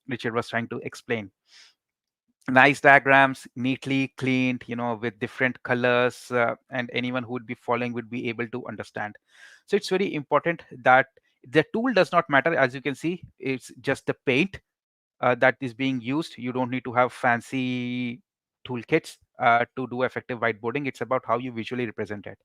Speaker 4: Richard was trying to explain, nice diagrams, neatly cleaned, with different colors, and anyone who would be following would be able to understand. So it's very important that the tool does not matter. As you can see, it's just the paint that is being used. You don't need to have fancy toolkits to do effective whiteboarding. It's about how you visually represent it.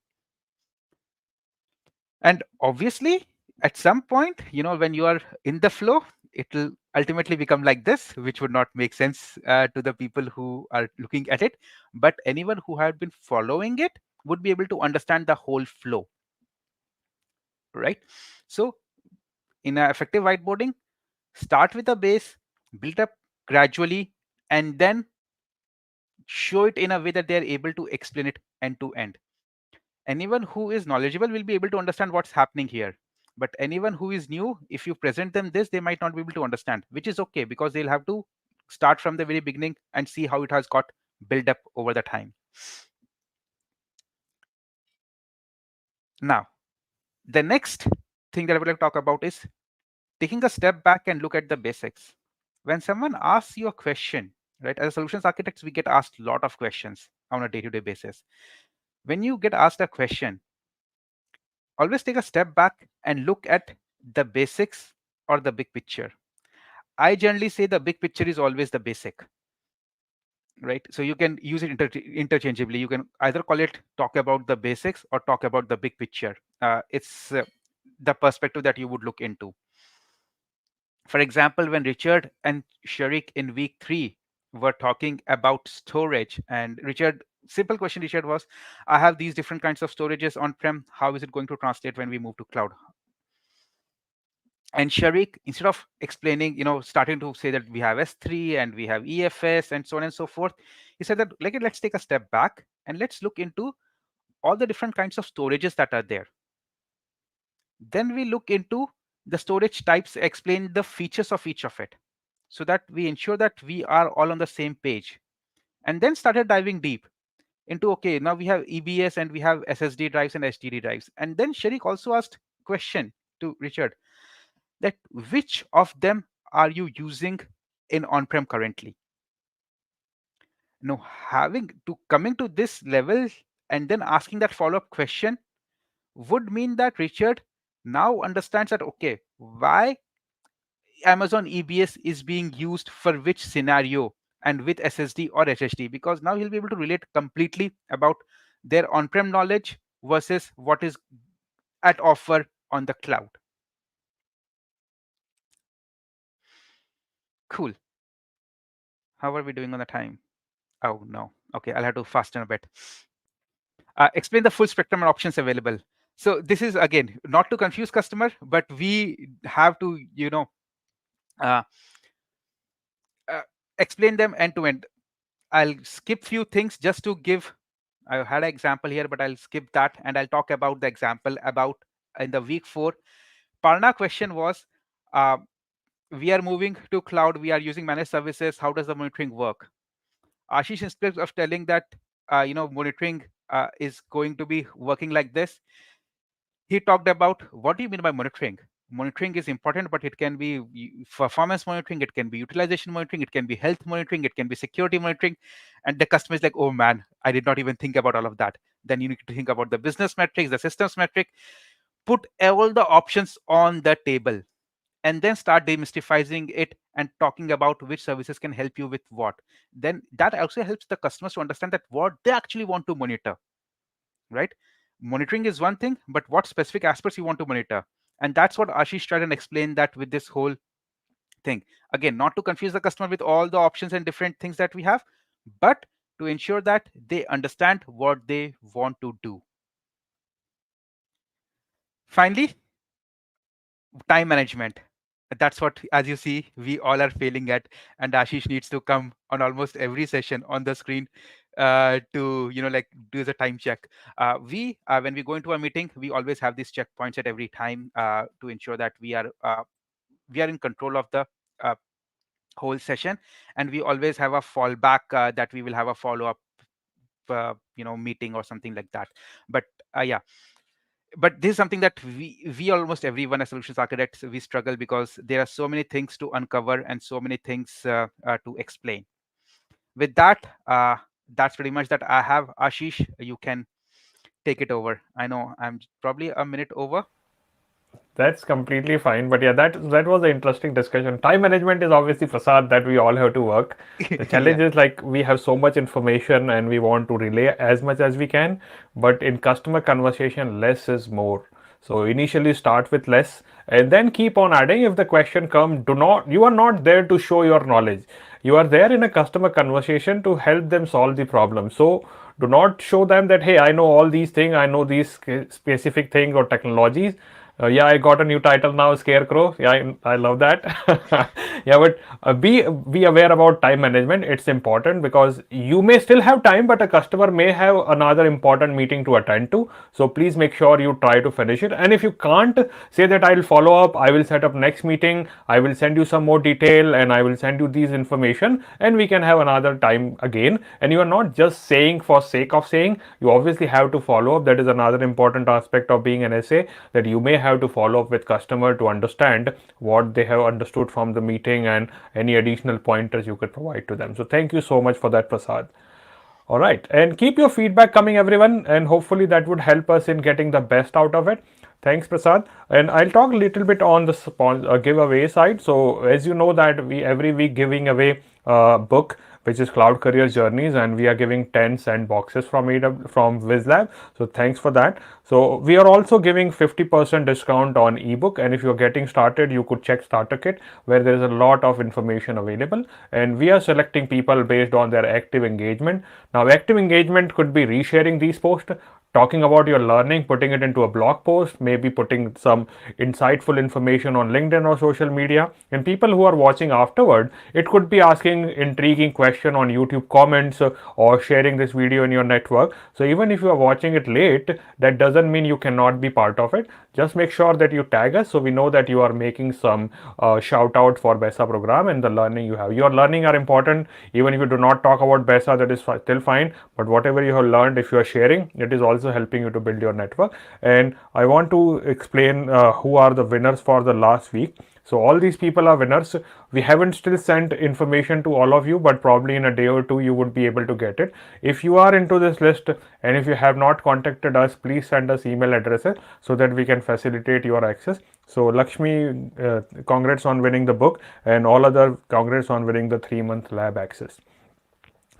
Speaker 4: And obviously, at some point, when you are in the flow, it will ultimately become like this, which would not make sense to the people who are looking at it. But anyone who had been following it would be able to understand the whole flow, right? So in a effective whiteboarding, start with a base, build up gradually, and then show it in a way that they are able to explain it end to end. Anyone who is knowledgeable will be able to understand what's happening here, but anyone who is new, if you present them this, they might not be able to understand, which is okay, because they'll have to start from the very beginning and see how it has got built up over the time. Now, the next thing that I would like to talk about is taking a step back and look at the basics. When someone asks you a question, right, as solutions architects, we get asked a lot of questions on a day-to-day basis. When you get asked a question, always take a step back and look at the basics or the big picture. I generally say the big picture is always the basic, right? So you can use it interchangeably. You can either call it talk about the basics or talk about the big picture. It's the perspective that you would look into. For example, when Richard and Sharik in week 3 were talking about storage, and simple question Richard was, I have these different kinds of storages on-prem. How is it going to translate when we move to cloud? And Sharik, instead of explaining, starting to say that we have S3 and we have EFS and so on and so forth, he said that let's take a step back and let's look into all the different kinds of storages that are there. Then we look into the storage types, explain the features of each of it, so that we ensure that we are all on the same page. And then started diving deep into, okay, now we have EBS and we have SSD drives and HDD drives. And then Sharik also asked question to Richard, that which of them are you using in on-prem currently? Now, coming to this level and then asking that follow-up question would mean that Richard now understands that, okay, why Amazon EBS is being used for which scenario and with SSD or HHD, because now he'll be able to relate completely about their on-prem knowledge versus what is at offer on the cloud. Cool. How are we doing on the time? Oh no. Okay, I'll have to fasten a bit. Explain the full spectrum and options available. So this is again not to confuse customer, but we have to, uh, uh, explain them end to end. I'll skip few things just to give. I had an example here, but I'll skip that and I'll talk about the example about in the week 4. Parna question was, uh, we are moving to cloud, we are using managed services. How does the monitoring work? Ashish, instead of telling that, monitoring is going to be working like this, he talked about what do you mean by monitoring. Monitoring is important, but it can be performance monitoring, it can be utilization monitoring, it can be health monitoring, it can be security monitoring. And the customer is like, oh man, I did not even think about all of that. Then you need to think about the business metrics, the systems metric, put all the options on the table, and then start demystifying it and talking about which services can help you with what. Then that also helps the customers to understand that what they actually want to monitor, right? Monitoring is one thing, but what specific aspects you want to monitor. And that's what Ashish tried and explained that with this whole thing. Again, not to confuse the customer with all the options and different things that we have, but to ensure that they understand what they want to do. Finally, time management. That's what, as you see, we all are failing at, and Ashish needs to come on almost every session on the screen to like do the time check. We when we go into a meeting, we always have these checkpoints at every time to ensure that we are in control of the uh, whole session, and we always have a fallback that we will have a follow-up meeting or something like that. But yeah, but this is something that we almost everyone as solutions architects, we struggle because there are so many things to uncover and so many things to explain. With that, that's pretty much that I have. Ashish, you can take it over. I know I'm probably a minute over.
Speaker 1: That's completely fine. But yeah, that was an interesting discussion. Time management is obviously Prasad that we all have to work. The challenge
Speaker 4: Yeah.
Speaker 1: is like we have so much information and we want to relay as much as we can. But in customer conversation, less is more. So initially start with less and then keep on adding. If the question comes, you are not there to show your knowledge. You are there in a customer conversation to help them solve the problem. So do not show them that, hey, I know all these things, I know these specific things or technologies. Yeah, I got a new title now, Scarecrow. Yeah, I love that. Yeah, but be aware about time management. It's important because you may still have time, but a customer may have another important meeting to attend to. So please make sure you try to finish it. And if you can't, say that I'll follow up. I will set up next meeting. I will send you some more detail, and I will send you these information, and we can have another time again. And you are not just saying for sake of saying. You obviously have to follow up. That is another important aspect of being an SA, that you may have to follow up with customer to understand what they have understood from the meeting and any additional pointers you could provide to them. So thank you so much for that, Prasad. All right, and keep your feedback coming, everyone, and hopefully that would help us in getting the best out of it. Thanks, Prasad. And I'll talk a little bit on the giveaway side. So as you know that we every week giving away a book which is Cloud Career Journeys, and we are giving 10 sandboxes from from WizLab. So thanks for that. So we are also giving 50% discount on ebook, and if you're getting started, you could check Starter Kit where there is a lot of information available, and we are selecting people based on their active engagement. Now, active engagement could be resharing these posts, talking about your learning, putting it into a blog post, maybe putting some insightful information on LinkedIn or social media. And people who are watching afterward, it could be asking intriguing question on YouTube comments or sharing this video in your network. So even if you are watching it late, that doesn't mean you cannot be part of it. Just make sure that you tag us so we know that you are making some shout out for BeSA program and the learning you have. Your learning are important. Even if you do not talk about BeSA, that is still fine. But whatever you have learned, if you are sharing, it is also helping you to build your network. And I want to explain who are the winners for the last week. So all these people are winners. We haven't still sent information to all of you, but probably in a day or two you would be able to get it. If you are into this list and if you have not contacted us, please send us email addresses so that we can facilitate your access. So Lakshmi, congrats on winning the book, and all other congrats on winning the 3-month lab access.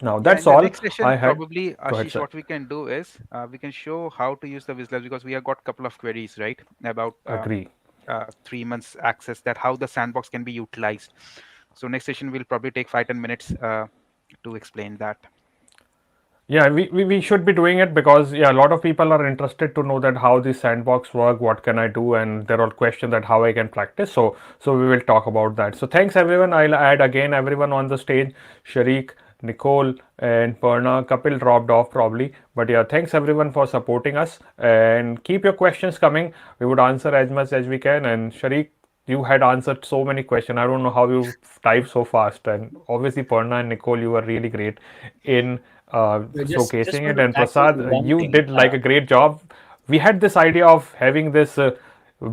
Speaker 1: Now
Speaker 4: Yeah,
Speaker 1: that's
Speaker 4: in the
Speaker 1: all
Speaker 4: next session,
Speaker 1: I had.
Speaker 4: probably,
Speaker 1: Go ahead,
Speaker 4: Ashish,
Speaker 1: sir.
Speaker 4: what we can do is we can show how to use the WizLabs, because we have got a couple of queries, right, about
Speaker 1: Agree.
Speaker 4: 3 months access, that how the sandbox can be utilized. So next session will probably take 5-10 minutes to explain that.
Speaker 1: Yeah, we should be doing it because yeah, a lot of people are interested to know that how this sandbox work, what can I do, and there are questions that how I can practice. So we will talk about that. So thanks everyone. I'll add again everyone on the stage: Sharik, Nicole, and Perna. Kapil dropped off probably, but yeah, thanks everyone for supporting us, and keep your questions coming. We would answer as much as we can. And Sharik, you had answered so many questions. I don't know how you type so fast. And obviously, Parna and Nicole, you were really great in
Speaker 5: Just
Speaker 1: showcasing
Speaker 5: want
Speaker 1: it.
Speaker 5: to
Speaker 1: And
Speaker 5: add
Speaker 1: Prasad,
Speaker 5: one
Speaker 1: you
Speaker 5: thing.
Speaker 1: did like a great job. We had this idea of having this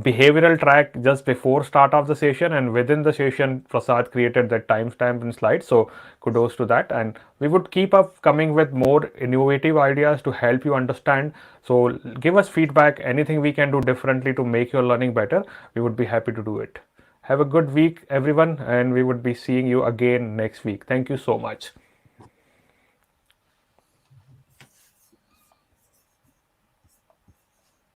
Speaker 1: behavioral track just before start of the session, and within the session Prasad created that timestamp and slide, so kudos to that. And we would keep up coming with more innovative ideas to help you understand. So give us feedback, anything we can do differently to make your learning better, we would be happy to do it. Have a good week everyone, and we would be seeing you again next week. Thank you so much.